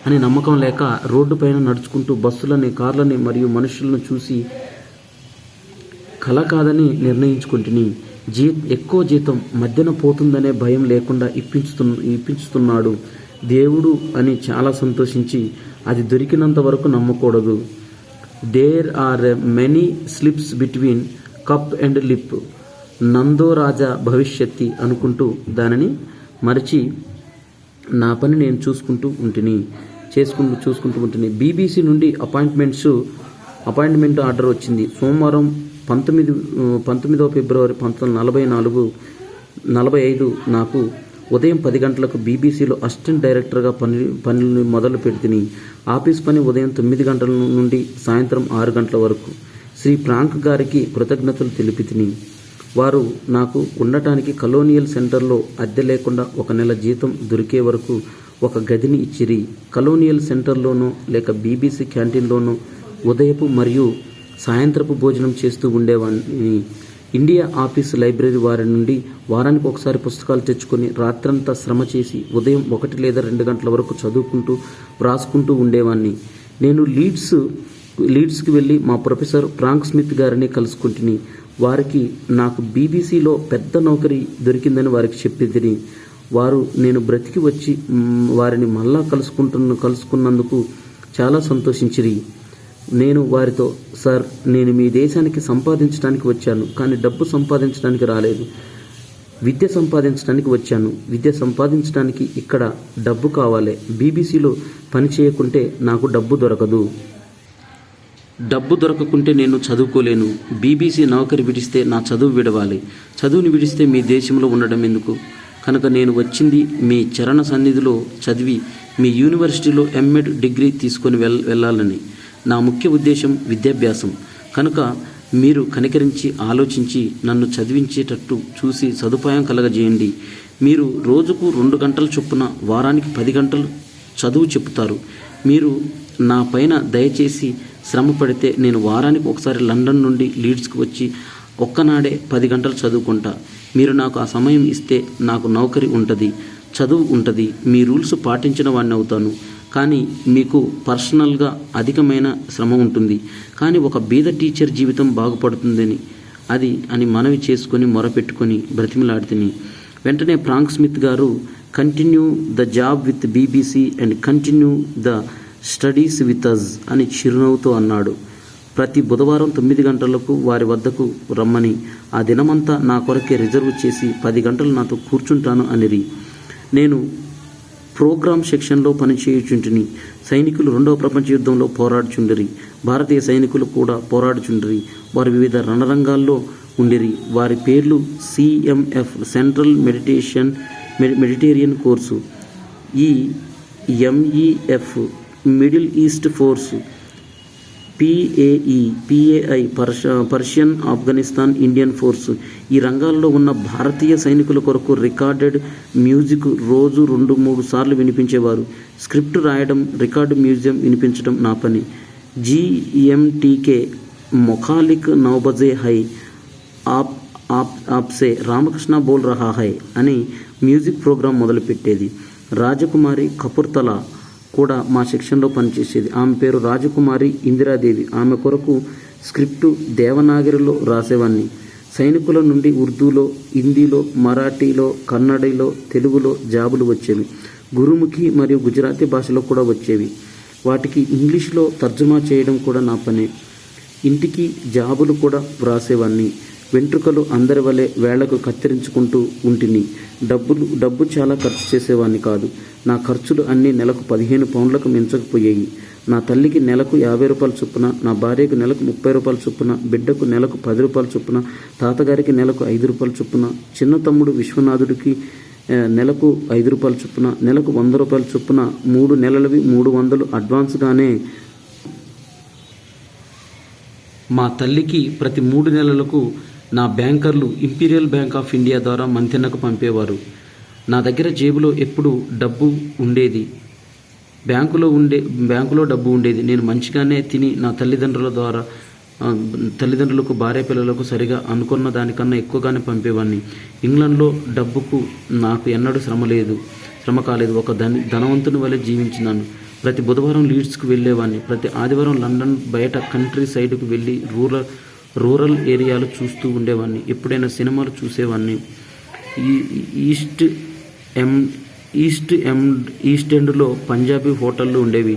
అని నమ్మకం లేక రోడ్డు పైన నడుచుకుంటూ బస్సులని, కార్లని మరియు మనుషులను చూసి కల కాదని నిర్ణయించుకుంటుని. ఎక్కువ జీతం మధ్యన పోతుందనే భయం లేకుండా ఇప్పించుతున్నాడు దేవుడు అని చాలా సంతోషించి, అది దొరికినంత వరకు నమ్మకూడదు. There are many slips between cup and lip, నందో రాజా భవిష్యత్తి అనుకుంటూ దానిని మరిచి నా పని నేను చూసుకుంటూ ఉంటిని. బీబీసీ నుండి అపాయింట్మెంట్ ఆర్డర్ వచ్చింది. సోమవారం 19 ఫిబ్రవరి 1945 నాకు ఉదయం 10 గంటలకు బీబీసీలో అసిస్టెంట్ డైరెక్టర్గా పనులు మొదలు పెడితిని. ఆఫీస్ పని ఉదయం 9 గంటల నుండి సాయంత్రం 6 గంటల వరకు. శ్రీ ఫ్రాంక్ గారికి కృతజ్ఞతలు తెలిపితిని. వారు నాకు ఉండటానికి కలోనియల్ సెంటర్లో అద్దె లేకుండా 1 నెల జీతం దొరికే వరకు ఒక గదిని ఇచ్చిరి. కలోనియల్ సెంటర్లోనో లేక బీబీసీ క్యాంటీన్లోనో ఉదయపు మరియు సాయంత్రపు భోజనం చేస్తూ ఉండేవాడిని. ఇండియా ఆఫీస్ లైబ్రరీ వారి నుండి వారానికి ఒకసారి పుస్తకాలు తెచ్చుకొని రాత్రంతా శ్రమ చేసి ఉదయం 1 లేదా 2 గంటల వరకు చదువుకుంటూ వ్రాసుకుంటూ ఉండేవాడిని. నేను లీడ్స్కి వెళ్ళి మా ప్రొఫెసర్ ఫ్రాంక్ స్మిత్ గారిని కలుసుకుంటుని. వారికి నాకు బీబీసీలో పెద్ద నౌకరీ దొరికిందని వారికి చెప్పింది. వారు నేను బ్రతికి వచ్చి వారిని మళ్ళా కలుసుకున్నందుకు చాలా సంతోషించిరి. నేను వారితో, సార్, నేను మీ దేశానికి సంపాదించడానికి వచ్చాను, కానీ డబ్బు సంపాదించడానికి రాలేదు. విద్య సంపాదించడానికి వచ్చాను. విద్య సంపాదించడానికి ఇక్కడ డబ్బు కావాలి. బీబీసీలో పని చేయకుంటే నాకు డబ్బు దొరకదు. డబ్బు దొరకకుంటే నేను చదువుకోలేను. బీబీసీ నౌకరి విడిస్తే నా చదువు విడవాలి. చదువుని విడిస్తే మీ దేశంలో ఉండడం ఎందుకు? కనుక నేను వచ్చింది మీ చరణ సన్నిధిలో చదివి మీ యూనివర్సిటీలో ఎంఎడ్ డిగ్రీ తీసుకొని వెళ్ళాలని. నా ముఖ్య ఉద్దేశం విద్యాభ్యాసం. కనుక మీరు కనికరించి ఆలోచించి నన్ను చదివించేటట్టు చూసి సదుపాయం కలగజేయండి. మీరు రోజుకు 2 గంటల చొప్పున వారానికి 10 గంటలు చదువు చెప్తారు. మీరు నా పైన దయచేసి శ్రమ పడితే నేను వారానికి ఒకసారి లండన్ నుండి లీడ్స్కి వచ్చి ఒక్కనాడే 10 గంటలు చదువుకుంటా. మీరు నాకు ఆ సమయం ఇస్తే నాకు నౌకరీ ఉంటుంది, చదువు ఉంటుంది, మీ రూల్స్ పాటించిన వాడిని అవుతాను. కానీ మీకు పర్సనల్గా అధికమైన శ్రమ ఉంటుంది. కానీ ఒక బీద టీచర్ జీవితం బాగుపడుతుందని అని మనవి చేసుకొని మొరపెట్టుకొని బ్రతిమలాడితిని. వెంటనే ఫ్రాంక్ స్మిత్ గారు, continue the job with BBC and continue the studies with us అని చిరునవ్వుతో అన్నాడు. ప్రతి బుధవారం 9 గంటలకు వారి వద్దకు రమ్మని, ఆ దినమంతా నా కొరకే రిజర్వ్ చేసి 10 గంటలు నాతో కూర్చుంటాను అనిరి. నేను ప్రోగ్రామ్ సెక్షన్లో పనిచేయుచుంటిని. సైనికులు 2వ ప్రపంచ యుద్ధంలో పోరాడుచుండిరి. భారతీయ సైనికులు కూడా పోరాడుచుండిరి. వారు వివిధ రణరంగాల్లో ఉండిరి. వారి పేర్లు సిఎంఎఫ్, సెంట్రల్ మెడిటేరియన్ కోర్సు, ఈ MEF, middle east force, PAI Persian, Afghanistan, Indian force ఈ రంగాల్లో ఉన్న భారతీయ సైనికుల కొరకు రికార్డెడ్ మ్యూజిక్ రోజు 2-3 సార్లు వినిపించేవారు. స్క్రిప్ట్ రాయడం, రికార్డు మ్యూజియం వినిపించడం నా పని. GMTK మొఖాలిక్ 9 బజే హై, ఆప్సే రామకృష్ణ బోల్ రహా హై అని మ్యూజిక్ ప్రోగ్రాం మొదలుపెట్టేది. రాజకుమారి కపూర్తలా కూడా మా సెక్షన్లో పనిచేసేది. ఆమె పేరు రాజకుమారి ఇందిరాదేవి. ఆమె కొరకు స్క్రిప్టు దేవనాగరిలో రాసేవాన్ని. సైనికుల నుండి ఉర్దూలో, హిందీలో, మరాఠీలో, కన్నడలో, తెలుగులో జాబులు వచ్చేవి. గురుముఖి మరియు గుజరాతీ భాషలో కూడా వచ్చేవి. వాటికి ఇంగ్లీష్లో తర్జుమా చేయడం కూడా నా పనే. ఇంటికి జాబులు కూడా వ్రాసేవాన్ని. వెంట్రుకలు అందరి వలె వేళ్లకు కత్తిరించుకుంటూ ఉంటిని. డబ్బు చాలా ఖర్చు చేసేవాన్ని కాదు. నా ఖర్చులు అన్నీ నెలకు 15 పౌండ్లకు మించకపోయాయి. నా తల్లికి నెలకు 50 రూపాయల చొప్పున, నా భార్యకు నెలకు 30 రూపాయల చొప్పున, బిడ్డకు నెలకు 10 రూపాయల చొప్పున, తాతగారికి నెలకు 5 రూపాయల చొప్పున, చిన్న తమ్ముడు విశ్వనాథుడికి నెలకు 5 రూపాయల చొప్పున, నెలకు 100 రూపాయల చొప్పున 3 నెలలవి 300 అడ్వాన్స్గానే మా తల్లికి ప్రతి 3 నెలలకు నా బ్యాంకర్లు ఇంపీరియల్ బ్యాంక్ ఆఫ్ ఇండియా ద్వారా మంతెన్నకు పంపేవారు. నా దగ్గర జేబులో ఎప్పుడు డబ్బు ఉండేది. బ్యాంకులో డబ్బు ఉండేది. నేను మంచిగానే తిని నా తల్లిదండ్రులకు, భార్య పిల్లలకు సరిగా అనుకున్న దానికన్నా ఎక్కువగానే పంపేవాడిని. ఇంగ్లాండ్లో డబ్బుకు నాకు ఎన్నడూ శ్రమ కాలేదు. ఒక ధనవంతుని వలె జీవించినాను. ప్రతి బుధవారం లీడ్స్కు వెళ్ళేవాడిని. ప్రతి ఆదివారం లండన్ బయట కంట్రీ సైడ్కు వెళ్ళి రూరల్ ఏరియాలు చూస్తూ ఉండేవాడిని. ఎప్పుడైనా సినిమాలు చూసేవాడిని. ఈస్ట్ ఎండ్లో పంజాబీ హోటళ్ళు ఉండేవి.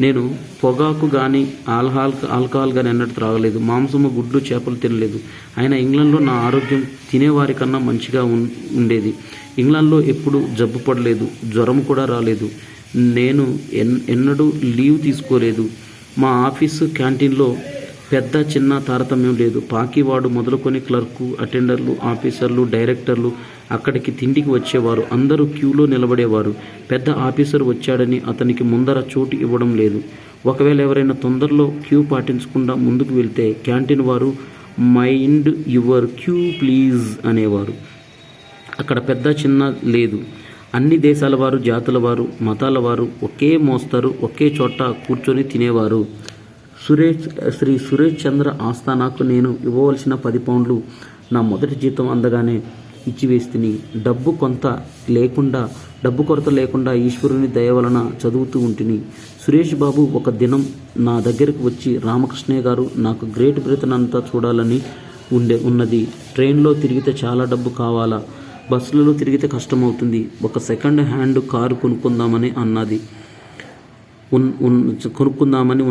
నేను పొగాకు కానీ ఆల్కహాల్ కానీ ఎన్నడూ త్రాగలేదు. మాంసము, గుడ్లు, చేపలు తినలేదు. అయినా ఇంగ్లాండ్లో నా ఆరోగ్యం తినేవారి కన్నా మంచిగా ఉండేది. ఇంగ్లాండ్లో ఎప్పుడు జబ్బు పడలేదు, జ్వరం కూడా రాలేదు. నేను ఎన్నడూ లీవ్ తీసుకోలేదు. మా ఆఫీసు క్యాంటీన్లో పెద్ద చిన్న తారతమ్యం లేదు. పాకివాడు మొదలుకొని క్లర్కు, అటెండర్లు, ఆఫీసర్లు, డైరెక్టర్లు అక్కడికి తిండికి వచ్చేవారు. అందరూ క్యూలో నిలబడేవారు. పెద్ద ఆఫీసర్ వచ్చాడని అతనికి ముందర చోటు ఇవ్వడం లేదు. ఒకవేళ ఎవరైనా తొందరలో క్యూ పాటించకుండా ముందుకు వెళ్తే క్యాంటీన్ వారు మైండ్ యువర్ క్యూ ప్లీజ్ అనేవారు. అక్కడ పెద్ద చిన్న లేదు. అన్ని దేశాల వారు, జాతుల వారు, మతాల వారు ఒకే మోస్తారు, ఒకే చోట కూర్చొని తినేవారు. శ్రీ సురేష్ చంద్ర ఆస్థానాకు నేను ఇవ్వవలసిన 10 పౌండ్లు నా మొదటి జీతం అందగానే ఇచ్చివేస్తిని. డబ్బు కొరత లేకుండా ఈశ్వరుని దయ వలన చదువుతూ ఉంటిని. సురేష్ బాబు ఒక దినం నా దగ్గరకు వచ్చి, రామకృష్ణయ్య గారు, నాకు గ్రేట్ బ్రిటన్ అంతా చూడాలని ఉన్నది. ట్రైన్లో తిరిగితే చాలా డబ్బు కావాలా, బస్సులలో తిరిగితే కష్టమవుతుంది. ఒక సెకండ్ హ్యాండ్ కారు కొనుక్కుందామని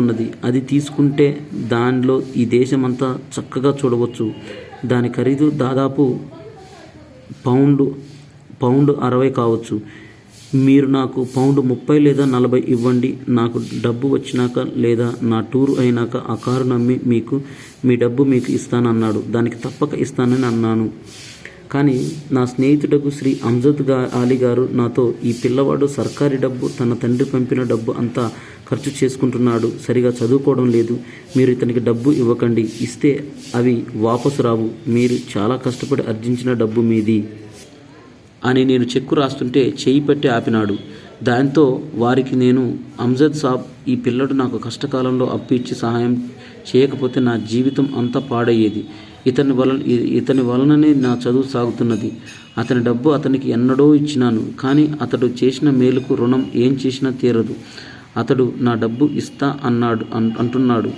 ఉన్నది. అది తీసుకుంటే దానిలో ఈ దేశమంతా చక్కగా చూడవచ్చు. దాని ఖరీదు దాదాపు పౌండ్ 60 కావచ్చు. మీరు నాకు పౌండ్ 30 లేదా 40 ఇవ్వండి. నాకు డబ్బు వచ్చినాక లేదా నా టూరు అయినాక ఆ కారు నమ్మి మీ డబ్బు మీకు ఇస్తానన్నాడు. దానికి తప్పక ఇస్తానని అన్నాను. కానీ నా స్నేహితుడకు శ్రీ అంజద్ అలీ గారు నాతో, ఈ పిల్లవాడు సర్కారీ డబ్బు, తన తండ్రి పంపిన డబ్బు అంతా ఖర్చు చేసుకుంటున్నాడు, సరిగా చదువుకోవడం లేదు. మీరు ఇతనికి డబ్బు ఇవ్వకండి. ఇస్తే అవి వాపసు రావు. మీరు చాలా కష్టపడి ఆర్జించిన డబ్బు మీది అని నేను చెక్కు రాస్తుంటే చేయి పట్టి ఆపినాడు. దాంతో వారికి నేను, అంజద్ సాబ్, ఈ పిల్లడు నాకు కష్టకాలంలో అప్పు ఇచ్చి సహాయం చేయకపోతే నా జీవితం అంతా పాడయ్యేది. ఇతని వలననే నా చదువు సాగుతున్నది. అతని డబ్బు అతనికి ఎన్నడో ఇచ్చినాను. కానీ అతడు చేసిన మేలుకు రుణం ఏం చేసినా తీరదు. అతడు నా డబ్బు ఇస్తా అంటున్నాడు.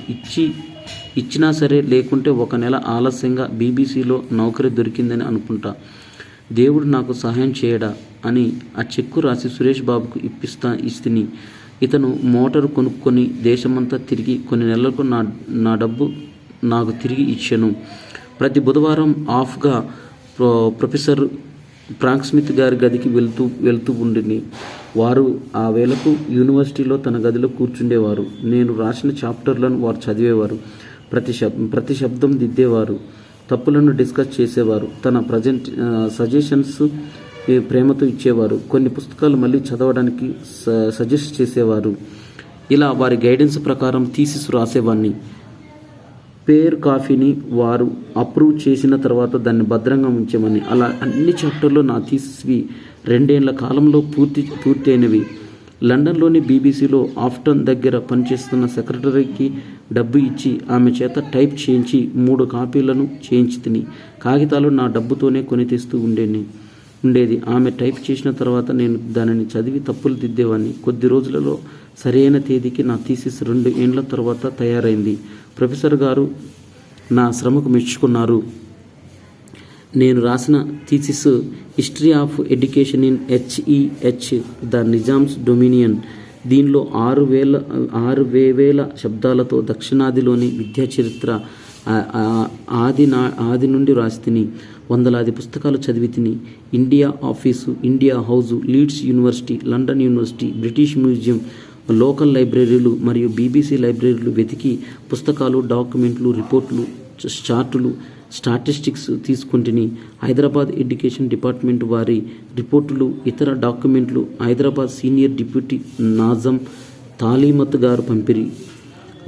ఇచ్చినా సరే, లేకుంటే 1 నెల ఆలస్యంగా బీబీసీలో నౌకరీ దొరికిందని అనుకుంటా. దేవుడు నాకు సహాయం చేయడా అని ఆ చెక్కు రాసి సురేష్ బాబుకు ఇస్తిని. ఇతను మోటారు కొనుక్కొని దేశమంతా తిరిగి కొన్ని నెలలకు నా డబ్బు నాకు తిరిగి ఇచ్చాను. ప్రతి బుధవారం ఆఫ్గా ప్రొఫెసర్ ఫ్రాంక్ స్మిత్ గారి గదికి వెళ్తూ ఉండిని. వారు ఆ వేళకు యూనివర్సిటీలో తన గదిలో కూర్చుండేవారు. నేను రాసిన చాప్టర్లను వారు చదివేవారు. ప్రతి శబ్దం దిద్దేవారు. తప్పులను డిస్కస్ చేసేవారు. తన సజెషన్స్ ప్రేమతో ఇచ్చేవారు. కొన్ని పుస్తకాలు మళ్ళీ చదవడానికి సజెస్ట్ చేసేవారు. ఇలా వారి గైడెన్స్ ప్రకారం థీసిస్ రాసేవాడిని. పేర్ కాపీని వారు అప్రూవ్ చేసిన తర్వాత దాన్ని భద్రంగా ఉంచేమని. అలా అన్ని చాప్టర్లు నా థీసిస్వి 2 ఏళ్ల కాలంలో పూర్తి అయినవి. లండన్లోని బీబీసీలో ఆఫ్టన్ దగ్గర పనిచేస్తున్న సెక్రటరీకి డబ్బు ఇచ్చి ఆమె చేత టైప్ చేయించి 3 కాపీలను చేయించి తిని. కాగితాలు నా డబ్బుతోనే కొని తెస్తూ ఉండేది. ఆమె టైప్ చేసిన తర్వాత నేను దానిని చదివి తప్పులు దిద్దేవాడిని. కొద్ది రోజులలో సరైన తేదీకి నా థీసిస్ 2 ఏళ్ల తర్వాత తయారైంది. ప్రొఫెసర్ గారు నా శ్రమకు మెచ్చుకున్నారు. నేను రాసిన thesis history of education in HEH the Nizam's dominion. దీనిలో 6,000 శబ్దాలతో దక్షిణాదిలోని విద్యా చరిత్ర ఆది నుండి రాసి తిని. వందలాది పుస్తకాలు చదివి తిని. India office, India house, leads university, London university, British museum, local లైబ్రరీలు మరియు BBC లైబ్రరీలు వెతికి పుస్తకాలు, డాక్యుమెంట్లు, రిపోర్ట్లు, చార్టులు, స్టాటిస్టిక్స్ తీసుకుంటుని. హైదరాబాద్ ఎడ్యుకేషన్ డిపార్ట్మెంట్ వారి రిపోర్టులు, ఇతర డాక్యుమెంట్లు హైదరాబాద్ సీనియర్ డిప్యూటీ నాజం తాలీమత్ గారు పంపిరి.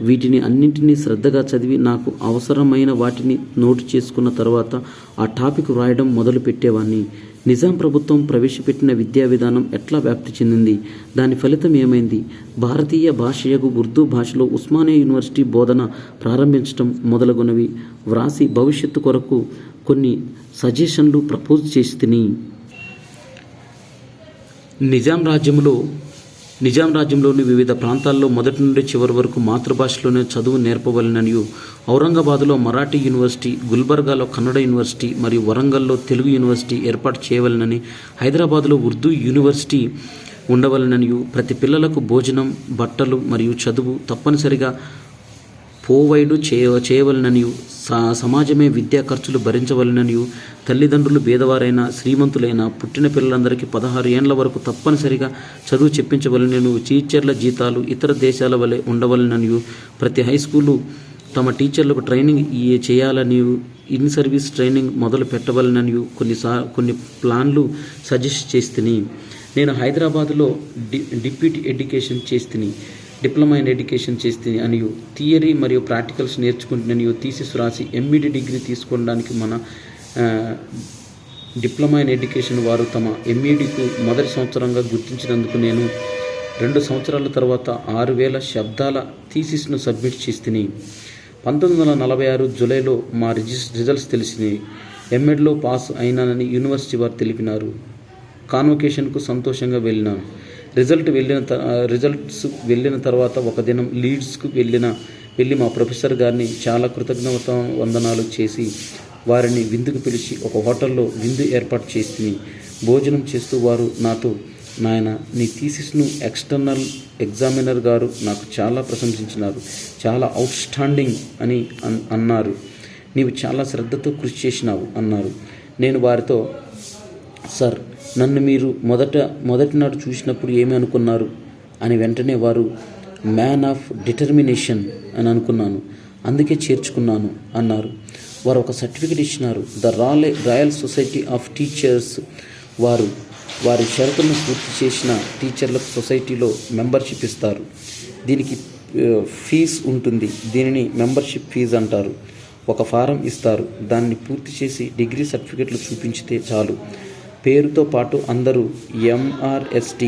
వీటిని అన్నింటినీ శ్రద్ధగా చదివి నాకు అవసరమైన వాటిని నోటు చేసుకున్న తర్వాత ఆ టాపిక్ వ్రాయడం మొదలు పెట్టేవాడిని. నిజాం ప్రభుత్వం ప్రవేశపెట్టిన విద్యా విధానం ఎట్లా వ్యాప్తి చెందింది, దాని ఫలితం ఏమైంది, భారతీయ భాషయగు ఉర్దూ భాషలో ఉస్మానియా యూనివర్సిటీ బోధన ప్రారంభించడం మొదలగునవి వ్రాసి భవిష్యత్తు కొరకు కొన్ని సజెషన్లు ప్రపోజ్ చేసి తిని. నిజాం రాజ్యంలోని వివిధ ప్రాంతాల్లో మొదటి నుండి చివరి వరకు మాతృభాషలోనే చదువు నేర్పవలననియు, ఔరంగాబాదులో మరాఠీ యూనివర్సిటీ, గుల్బర్గాలో కన్నడ యూనివర్సిటీ మరియు వరంగల్లో తెలుగు యూనివర్సిటీ ఏర్పాటు చేయవలనని, హైదరాబాదులో ఉర్దూ యూనివర్సిటీ ఉండవలననియు, ప్రతి పిల్లలకు భోజనం, బట్టలు మరియు చదువు తప్పనిసరిగా ప్రొవైడ్ చేయవలననియు, సమాజమే విద్యా ఖర్చులు భరించవలననియు, తల్లిదండ్రులు పేదవారైనా శ్రీమంతులైన పుట్టిన పిల్లలందరికీ 16 ఏండ్ల వరకు తప్పనిసరిగా చదువు చెప్పించవలననియు, టీచర్ల జీతాలు ఇతర దేశాల వలె ఉండవలననియు, ప్రతి హై స్కూలు తమ టీచర్లకు ట్రైనింగ్ చేయాలనియు, ఇన్ సర్వీస్ ట్రైనింగ్ మొదలు పెట్టవలననియు కొన్ని ప్లాన్లు సజెస్ట్ చేస్తుని. నేను హైదరాబాదులో డిప్యూటీ ఎడ్యుకేషన్ చేస్తుని, డిప్లొమా ఇన్ ఎడ్యుకేషన్ చేస్తే అనియు, థియరీ మరియు ప్రాక్టికల్స్ నేర్చుకుంటున్ననియు థీసిస్ రాసి MD డిగ్రీ తీసుకోవడానికి మన డిప్లొమా ఇన్ ఎడ్యుకేషన్ వారు తమ MEDకు మొదటి సంవత్సరంగా గుర్తించినందుకు నేను 2 సంవత్సరాల తర్వాత 6,000 శబ్దాల థీసిస్ను సబ్మిట్ చేస్తుని. 1946 జూలైలో మా రిజల్ట్స్ తెలిసినాయి. MEdలో పాస్ అయినానని యూనివర్సిటీ వారు తెలిపినారు. కాన్వకేషన్కు సంతోషంగా వెళ్ళినాను. రిజల్ట్స్ వెళ్ళిన తర్వాత ఒక దినం లీడ్స్కు వెళ్ళి మా ప్రొఫెసర్ గారిని చాలా కృతజ్ఞత వందనాలు చేసి వారిని విందుకు పిలిచి ఒక హోటల్లో విందు ఏర్పాటు చేసి భోజనం చేస్తూ వారు నాతో, నాయన నీ థీసిస్ను ఎక్స్టర్నల్ ఎగ్జామినర్ గారు నాకు చాలా ప్రశంసించినారు, చాలా అవుట్ స్టాండింగ్ అని అన్నారు, నీవు చాలా శ్రద్ధతో కృషి చేసినావు అన్నారు. నేను వారితో, సార్ నన్ను మీరు మొదటి నాడు చూసినప్పుడు ఏమి అనుకున్నారు అని వెంటనే వారు మ్యాన్ ఆఫ్ డిటర్మినేషన్ అని అనుకున్నాను, అందుకే చేర్చుకున్నాను అన్నారు. వారు ఒక సర్టిఫికెట్ ఇచ్చినారు. The royal society of teachers వారి షరతులను పూర్తి చేసిన టీచర్లకు సొసైటీలో మెంబర్షిప్ ఇస్తారు. దీనికి ఫీజు ఉంటుంది. దీనిని మెంబర్షిప్ ఫీజు అంటారు. ఒక ఫారం ఇస్తారు. దాన్ని పూర్తి చేసి డిగ్రీ సర్టిఫికెట్లు చూపించితే చాలు. పేరుతో పాటు అందరూ MRST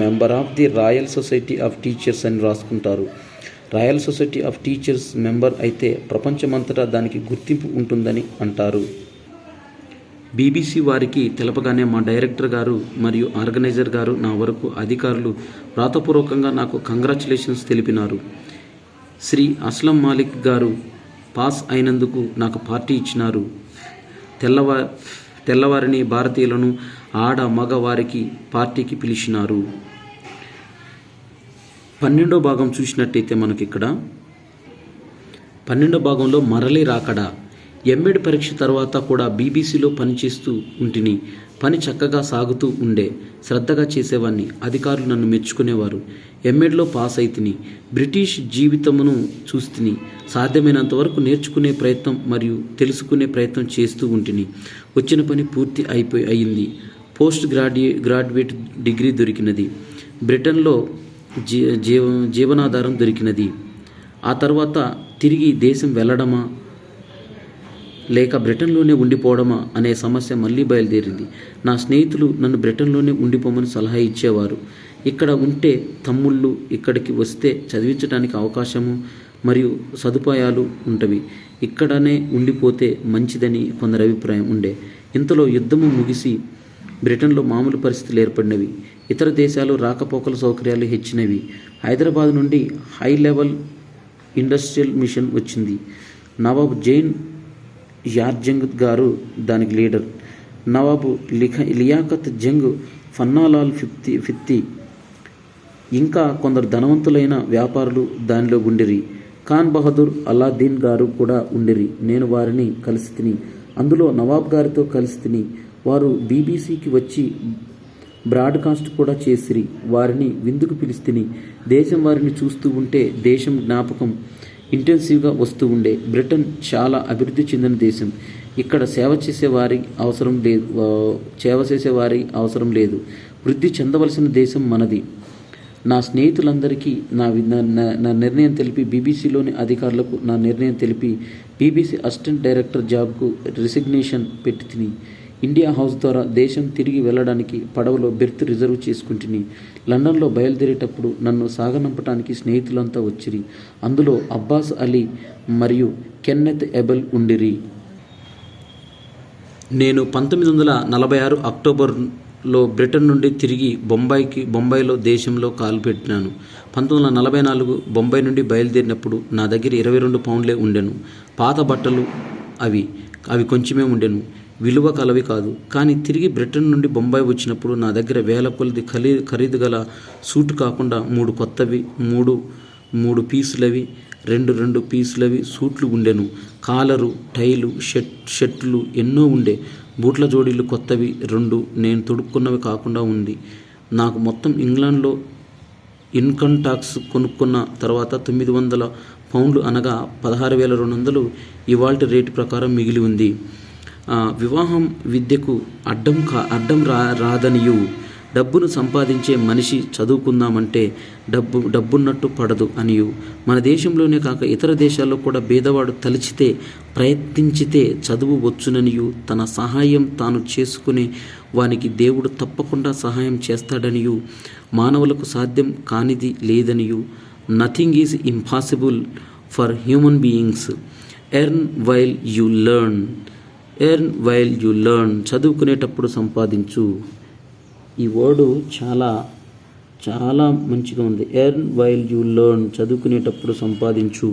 member of the royal society of teachers అని రాసుకుంటారు. Royal society of teachers member అయితే ప్రపంచమంతటా దానికి గుర్తింపు ఉంటుందని అంటారు. BBC వారికి తెలపగానే మా డైరెక్టర్ గారు మరియు ఆర్గనైజర్ గారు నా వరకు అధికారులు వ్రాతపూర్వకంగా నాకు కంగ్రాచులేషన్స్ తెలిపినారు. శ్రీ అస్లం మాలిక్ గారు పాస్ అయినందుకు నాకు పార్టీ ఇచ్చినారు. తెల్లవారిని భారతీయులను ఆడ మగ వారికి పార్టీకి పిలిచినారు. 12వ భాగం చూసినట్టయితే మనకి ఇక్కడ 12వ భాగంలో మరలి రాకడా. MEd పరీక్ష తర్వాత కూడా BBCలో పనిచేస్తూ ఉంటిని. పని చక్కగా సాగుతూ ఉండే. శ్రద్ధగా చేసేవాడిని. అధికారులు నన్ను మెచ్చుకునేవారు. MEdలో పాస్ అయితిని. బ్రిటిష్ జీవితమును చూస్తుని. సాధ్యమైనంత వరకు నేర్చుకునే ప్రయత్నం మరియు తెలుసుకునే ప్రయత్నం చేస్తూ ఉంటిని. వచ్చిన పని పూర్తి అయింది. పోస్ట్ గ్రాడ్యుయేట్ డిగ్రీ దొరికినది. బ్రిటన్లో జీవనాధారం దొరికినది. ఆ తర్వాత తిరిగి దేశం వెళ్ళడమా లేక బ్రిటన్లోనే ఉండిపోవడమా అనే సమస్య మళ్ళీ బయలుదేరింది. నా స్నేహితులు నన్ను బ్రిటన్లోనే ఉండిపోమని సలహా ఇచ్చేవారు. ఇక్కడ ఉంటే తమ్ముళ్ళు ఇక్కడికి వస్తే చదివించడానికి అవకాశము మరియు సదుపాయాలు ఉంటవి, ఇక్కడనే ఉండిపోతే మంచిదని కొందరి అభిప్రాయం ఉండే. ఇంతలో యుద్ధము ముగిసి బ్రిటన్లో మామూలు పరిస్థితులు ఏర్పడినవి. ఇతర దేశాలు రాకపోకల సౌకర్యాలు హెచ్చినవి. హైదరాబాద్ నుండి హై లెవెల్ ఇండస్ట్రియల్ మిషన్ వచ్చింది. నవాబ్ జైన్ యార్జంగ్ గారు దానికి లీడర్. నవాబు లియాఖత్ జంగ్, ఫన్నాలాల్ ఫిత్తి ఇంకా కొందరు ధనవంతులైన వ్యాపారులు దానిలో ఉండిరి. ఖాన్ బహదూర్ అలాద్దీన్ గారు కూడా ఉండిరి. నేను వారిని కలిసి తిని, అందులో నవాబ్ గారితో కలిసి తిని. వారు బీబీసీకి వచ్చి బ్రాడ్కాస్ట్ కూడా చేసిరి. వారిని విందుకు పిలిస్తిని. దేశం వారిని చూస్తూ ఉంటే దేశం జ్ఞాపకం ఇంటెన్సివ్గా వస్తూ ఉండే. బ్రిటన్ చాలా అభివృద్ధి చెందిన దేశం. ఇక్కడ సేవ చేసే వారి అవసరం లేదు. వృద్ధి చెందవలసిన దేశం మనది. నా స్నేహితులందరికీ నా నిర్ణయం తెలిపి, బీబీసీలోని అధికారులకు నా నిర్ణయం తెలిపి బీబీసీ అసిస్టెంట్ డైరెక్టర్ జాబ్కు రిసిగ్నేషన్ పెట్టి తిని ఇండియా హౌస్ ద్వారా దేశం తిరిగి వెళ్ళడానికి పడవలో బెర్త్ రిజర్వ్ చేసుకుంటుని. లండన్లో బయలుదేరేటప్పుడు నన్ను సాగనంపటానికి స్నేహితులంతా వచ్చిరి. అందులో అబ్బాస్ అలీ మరియు కెన్నెత్ ఎబెల్ ఉండిరి. నేను 1946 అక్టోబర్లో బ్రిటన్ నుండి తిరిగి బొంబాయిలో దేశంలో కాలుపెట్టినాను. 1944 బొంబాయి నుండి బయలుదేరినప్పుడు నా దగ్గర 22 పౌండ్లే ఉండెను. పాత బట్టలు అవి కొంచెమే ఉండెను, విలువ కలవి కాదు. కానీ తిరిగి బ్రిటన్ నుండి బొంబాయి వచ్చినప్పుడు నా దగ్గర వేల కొలది ఖరీదు గల సూట్ కాకుండా 3 కొత్తవి, 3 పీసులవి, 2 పీసులవి సూట్లు ఉండెను. కాలరు, టైలు, షర్ట్లు ఎన్నో ఉండే. బూట్ల జోడీలు కొత్తవి 2 నేను తొడుక్కున్నవి కాకుండా ఉంది. నాకు మొత్తం ఇంగ్లాండ్లో ఇన్కమ్ ట్యాక్స్ కొనుక్కున్న తర్వాత 900 పౌండ్లు అనగా 16,200 ఇవాల్టి రేటు ప్రకారం మిగిలి ఉంది. వివాహం విద్యకు అడ్డం రాదనియు, డబ్బును సంపాదించే మనిషి చదువుకుందామంటే డబ్బున్నట్టు పడదు అనియు, మన దేశంలోనే కాక ఇతర దేశాల్లో కూడా పేదవాడు తలిచితే ప్రయత్నించితే చదువు వచ్చుననియు, తన సహాయం తాను చేసుకునే వానికి దేవుడు తప్పకుండా సహాయం చేస్తాడనియు, మానవులకు సాధ్యం కానిది లేదనియు, nothing is impossible for human beings, earn while you learn, చదువుకునేటప్పుడు సంపాదించు. ఈ వర్డు చాలా చాలా మంచిగా ఉంది. ఎర్న్ వైల్ యు లెర్న్, చదువుకునేటప్పుడు సంపాదించు.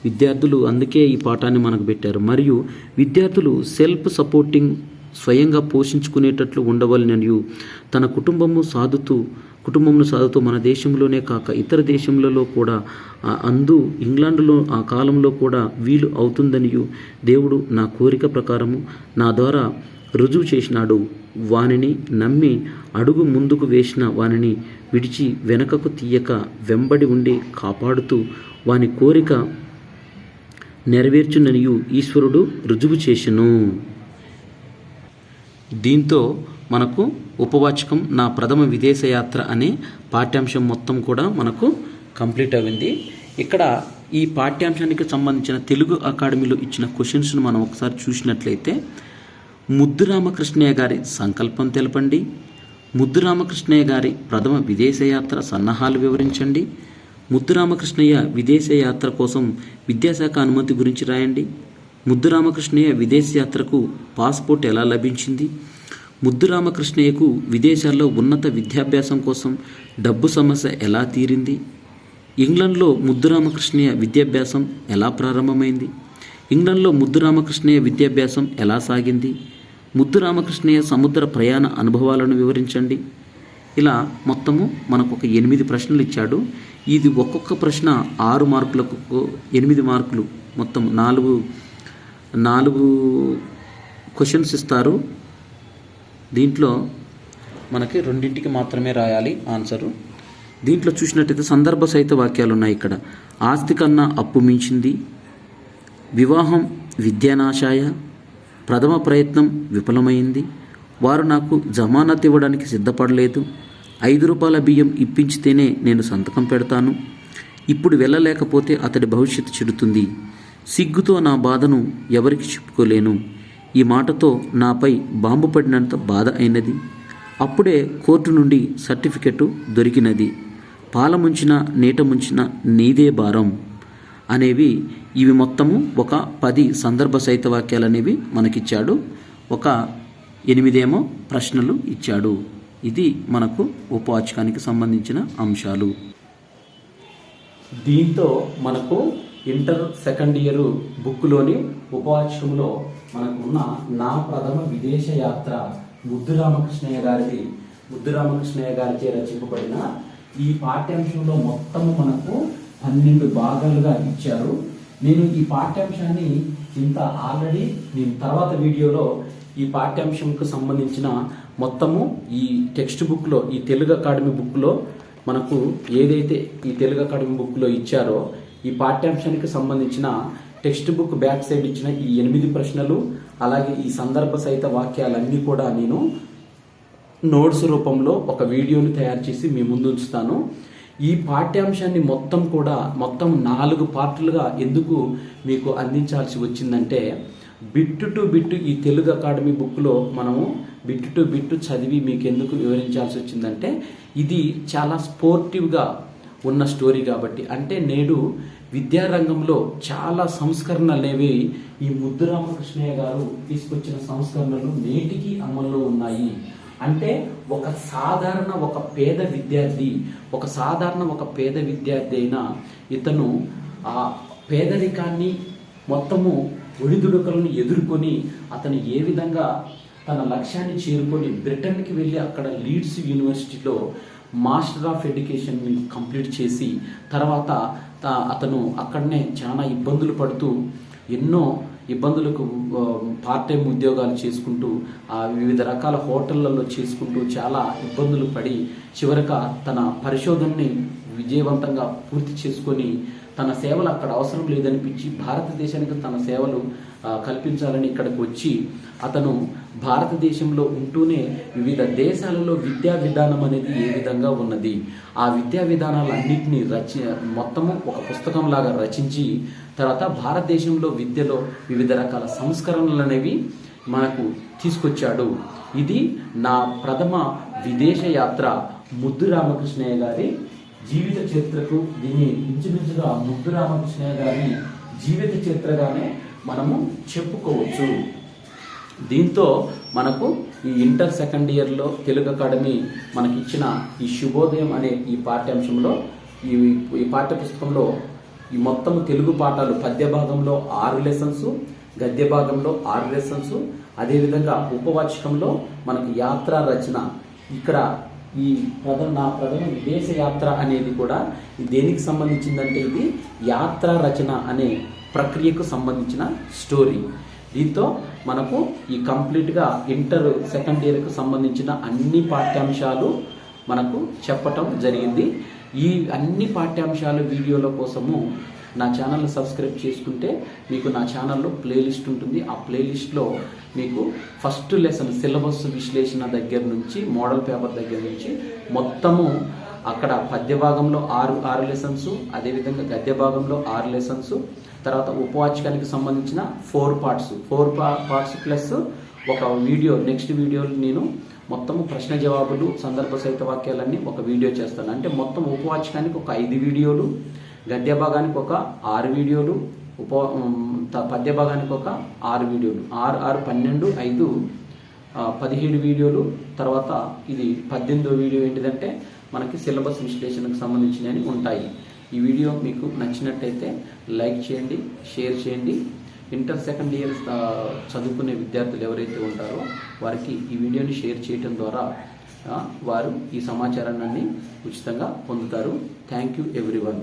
విద్యార్థులు అందుకే ఈ పాఠాన్ని మనకు పెట్టారు. మరియు విద్యార్థులు సెల్ఫ్ సపోర్టింగ్, స్వయంగా పోషించుకునేటట్లు ఉండవలననియు, తన కుటుంబమును సాదుతూ మన దేశంలోనే కాక ఇతర దేశములలో కూడా ఇంగ్లాండ్లో ఆ కాలంలో కూడా వీలు అవుతుందనియు దేవుడు నా కోరిక ప్రకారము నా ద్వారా రుజువు చేసినాడు. వానిని నమ్మి అడుగు ముందుకు వేసిన వానిని విడిచి వెనకకు తీయక వెంబడి ఉండి కాపాడుతూ వాని కోరిక నెరవేర్చుననియు ఈశ్వరుడు రుజువు చేసెను. దీంతో మనకు ఉపవాచకం నా ప్రథమ విదేశయాత్ర అనే పాఠ్యాంశం మొత్తం కూడా మనకు కంప్లీట్ అయింది. ఇక్కడ ఈ పాఠ్యాంశానికి సంబంధించిన తెలుగు అకాడమీలో ఇచ్చిన క్వశ్చన్స్ను మనం ఒకసారి చూసినట్లయితే, ముద్దురామకృష్ణయ్య గారి సంకల్పం తెలపండి, ముద్దురామకృష్ణయ్య గారి ప్రథమ విదేశయాత్ర సన్నాహాలు వివరించండి, ముద్దురామకృష్ణయ్య విదేశయాత్ర కోసం విద్యాశాఖ అనుమతి గురించి రాయండి, ముద్దురామకృష్ణయ్య విదేశయాత్రకు పాస్పోర్ట్ ఎలా లభించింది, ముద్దురామకృష్ణయ్యకు విదేశాల్లో ఉన్నత విద్యాభ్యాసం కోసం డబ్బు సమస్య ఎలా తీరింది, ఇంగ్లండ్లో ముద్దురామకృష్ణయ్య విద్యాభ్యాసం ఎలా ప్రారంభమైంది, ఇంగ్లండ్లో ముద్దురామకృష్ణయ్య విద్యాభ్యాసం ఎలా సాగింది, ముద్దురామకృష్ణయ్య సముద్ర ప్రయాణ అనుభవాలను వివరించండి. ఇలా మొత్తము మనకు ఒక 8 ప్రశ్నలు ఇచ్చాడు. ఇది ఒక్కొక్క ప్రశ్న 6 మార్కులకు 8 మార్కులు, మొత్తం 4 క్వశ్చన్స్ ఇస్తారు. దీంట్లో మనకి 2కి మాత్రమే రాయాలి ఆన్సరు. దీంట్లో చూసినట్టయితే సందర్భ సహిత వాక్యాలు ఉన్నాయి. ఇక్కడ ఆస్తి కన్నా అప్పు మించింది, వివాహం విద్యానాశాయ, ప్రథమ ప్రయత్నం విఫలమైంది, వారు నాకు జమానత్ ఇవ్వడానికి సిద్ధపడలేదు, రూపాయల బియ్యం ఇప్పించితేనే నేను సంతకం పెడతాను. ఇప్పుడు వెళ్ళలేకపోతే అతడి భవిష్యత్తు చెడుతుంది. సిగ్గుతో నా బాధను ఎవరికి చెప్పుకోలేను. ఈ మాటతో నాపై బాంబు పడినంత బాధ అయినది. అప్పుడే కోర్టు నుండి సర్టిఫికెట్ దొరికినది. పాల ముంచిన నీట ముంచిన నీదే భారం అనేవి ఇవి మొత్తము ఒక 10 సందర్భ సహిత వాక్యాలు అనేవి మనకిచ్చాడు. ఒక 8 ప్రశ్నలు ఇచ్చాడు. ఇది మనకు ఉపవాచకానికి సంబంధించిన అంశాలు. దీంతో మనకు ఇంటర్ సెకండ్ ఇయర్ బుక్లోని ఉపవాచకంలో మనకు ఉన్న నా ప్రథమ విదేశ యాత్ర ముద్దు రామకృష్ణయ్య గారిచే రచింపబడిన ఈ పాఠ్యాంశంలో మొత్తము మనకు 12 భాగాలుగా ఇచ్చారు. నేను ఈ పాఠ్యాంశాన్ని ఆల్రెడీ నేను తర్వాత వీడియోలో ఈ పాఠ్యాంశంకు సంబంధించిన మొత్తము ఈ టెక్స్ట్ బుక్లో, ఈ తెలుగు అకాడమీ బుక్లో మనకు ఏదైతే ఈ తెలుగు అకాడమీ బుక్లో ఇచ్చారో ఈ పాఠ్యాంశానికి సంబంధించిన టెక్స్ట్ బుక్ బ్యాక్ సైడ్ ఇచ్చిన ఈ 8 ప్రశ్నలు, అలాగే ఈ సందర్భ సహిత వాక్యాలన్నీ కూడా నేను నోట్స్ రూపంలో ఒక వీడియోని తయారు చేసి మీ ముందు ఉంచుతాను. ఈ పాఠ్యాంశాన్ని మొత్తం 4 పార్టులుగా ఎందుకు మీకు అందించాల్సి వచ్చిందంటే, బిట్ టు బిట్ ఈ తెలుగు అకాడమీ బుక్లో మనము బిట్ టు బిట్ చదివి మీకు ఎందుకు వివరించాల్సి వచ్చిందంటే, ఇది చాలా స్పోర్టివ్గా ఉన్న స్టోరీ కాబట్టి. అంటే నేడు విద్యారంగంలో చాలా సంస్కరణలు అనేవి ఈ ముద్దు రామకృష్ణయ్య గారు తీసుకొచ్చిన సంస్కరణలు నేటికి అమల్లో ఉన్నాయి. అంటే ఒక పేద విద్యార్థి అయినా ఇతను ఆ పేదరికాన్ని మొత్తము ఒడిదుడుకులను ఎదుర్కొని అతను ఏ విధంగా తన లక్ష్యాన్ని చేరుకొని బ్రిటన్కి వెళ్ళి అక్కడ లీడ్స్ యూనివర్సిటీలో మాస్టర్ ఆఫ్ ఎడ్యుకేషన్ కంప్లీట్ చేసి తర్వాత అతను అక్కడనే చాలా ఇబ్బందులు పడుతూ ఎన్నో ఇబ్బందులకు పార్ట్ టైం ఉద్యోగాలు చేసుకుంటూ వివిధ రకాల హోటళ్లలో చేసుకుంటూ చాలా ఇబ్బందులు పడి చివరగా తన పరిశోధనని విజయవంతంగా పూర్తి చేసుకొని తన సేవలు అక్కడ అవసరం లేదనిపించి భారతదేశానికి తన సేవలు కల్పించాలని ఇక్కడికి వచ్చి అతను భారతదేశంలో ఉంటూనే వివిధ దేశాలలో విద్యా విధానం అనేది ఏ విధంగా ఉన్నది, ఆ విద్యా విధానాలన్నింటినీ మొత్తము ఒక పుస్తకంలాగా రచించి తర్వాత భారతదేశంలో విద్యలో వివిధ రకాల సంస్కరణలు అనేవి మనకు తీసుకొచ్చాడు. ఇది నా ప్రథమ విదేశ యాత్ర ముద్దు రామకృష్ణయ్య గారి జీవిత చరిత్రకు. దీన్ని ఇంచుమించుగా ముద్దు రామకృష్ణయ్య గారి జీవిత చరిత్రగానే మనము చెప్పుకోవచ్చు. దీంతో మనకు ఈ ఇంటర్ సెకండ్ ఇయర్లో తెలుగు అకాడమీ మనకిచ్చిన ఈ శుభోదయం అనే ఈ పాఠ్యాంశంలో ఈ పాఠ్యపుస్తకంలో ఈ మొత్తం తెలుగు పాఠాలు పద్య భాగంలో 6 లెసన్స్, గద్య భాగంలో 6 లెసన్స్, అదేవిధంగా ఉపవాచకంలో మనకు యాత్రా రచన. ఇక్కడ ఈ నా ప్రథమ విదేశ యాత్ర అనేది కూడా దేనికి సంబంధించిందంటే ఇది యాత్రా రచన అనే ప్రక్రియకు సంబంధించిన స్టోరీ. దీంతో మనకు ఈ కంప్లీట్గా ఇంటర్ సెకండ్ ఇయర్కు సంబంధించిన అన్ని పాఠ్యాంశాలు మనకు చెప్పటం జరిగింది. ఈ అన్ని పాఠ్యాంశాలు వీడియోల కోసము నా ఛానల్ని సబ్స్క్రైబ్ చేసుకుంటే మీకు నా ఛానల్లో ప్లేలిస్ట్ ఉంటుంది. ఆ ప్లేలిస్ట్లో మీకు ఫస్ట్ లెసన్ సిలబస్ విశ్లేషణ దగ్గర నుంచి మోడల్ పేపర్ దగ్గర నుంచి మొత్తము అక్కడ పద్య భాగంలో 6 లెసన్స్, అదేవిధంగా గద్య భాగంలో 6 లెసన్స్, తర్వాత ఉపవాచకానికి సంబంధించిన 4 పార్ట్స్ ప్లస్ ఒక వీడియో. నెక్స్ట్ వీడియోలో నేను మొత్తము ప్రశ్న జవాబులు సందర్భ సహిత వాక్యాలన్నీ ఒక వీడియో చేస్తాను. అంటే మొత్తం ఉపవాచకానికి ఒక 5 వీడియోలు, గద్య భాగానికి ఒక 6 వీడియోలు, పద్య భాగానికి ఒక 6 వీడియోలు, 6, 12, 5, 17 వీడియోలు. తర్వాత ఇది 18వ వీడియో ఏంటిదంటే మనకి సిలబస్ విశ్లేషణకు సంబంధించినవి ఉంటాయి. ఈ వీడియో మీకు నచ్చినట్టయితే లైక్ చేయండి, షేర్ చేయండి. ఇంటర్ సెకండ్ ఇయర్ చదువుకునే విద్యార్థులు ఎవరైతే ఉంటారో వారికి ఈ వీడియోని షేర్ చేయడం ద్వారా వారు ఈ సమాచారాన్ని ఉచితంగా పొందుతారు. Thank you everyone.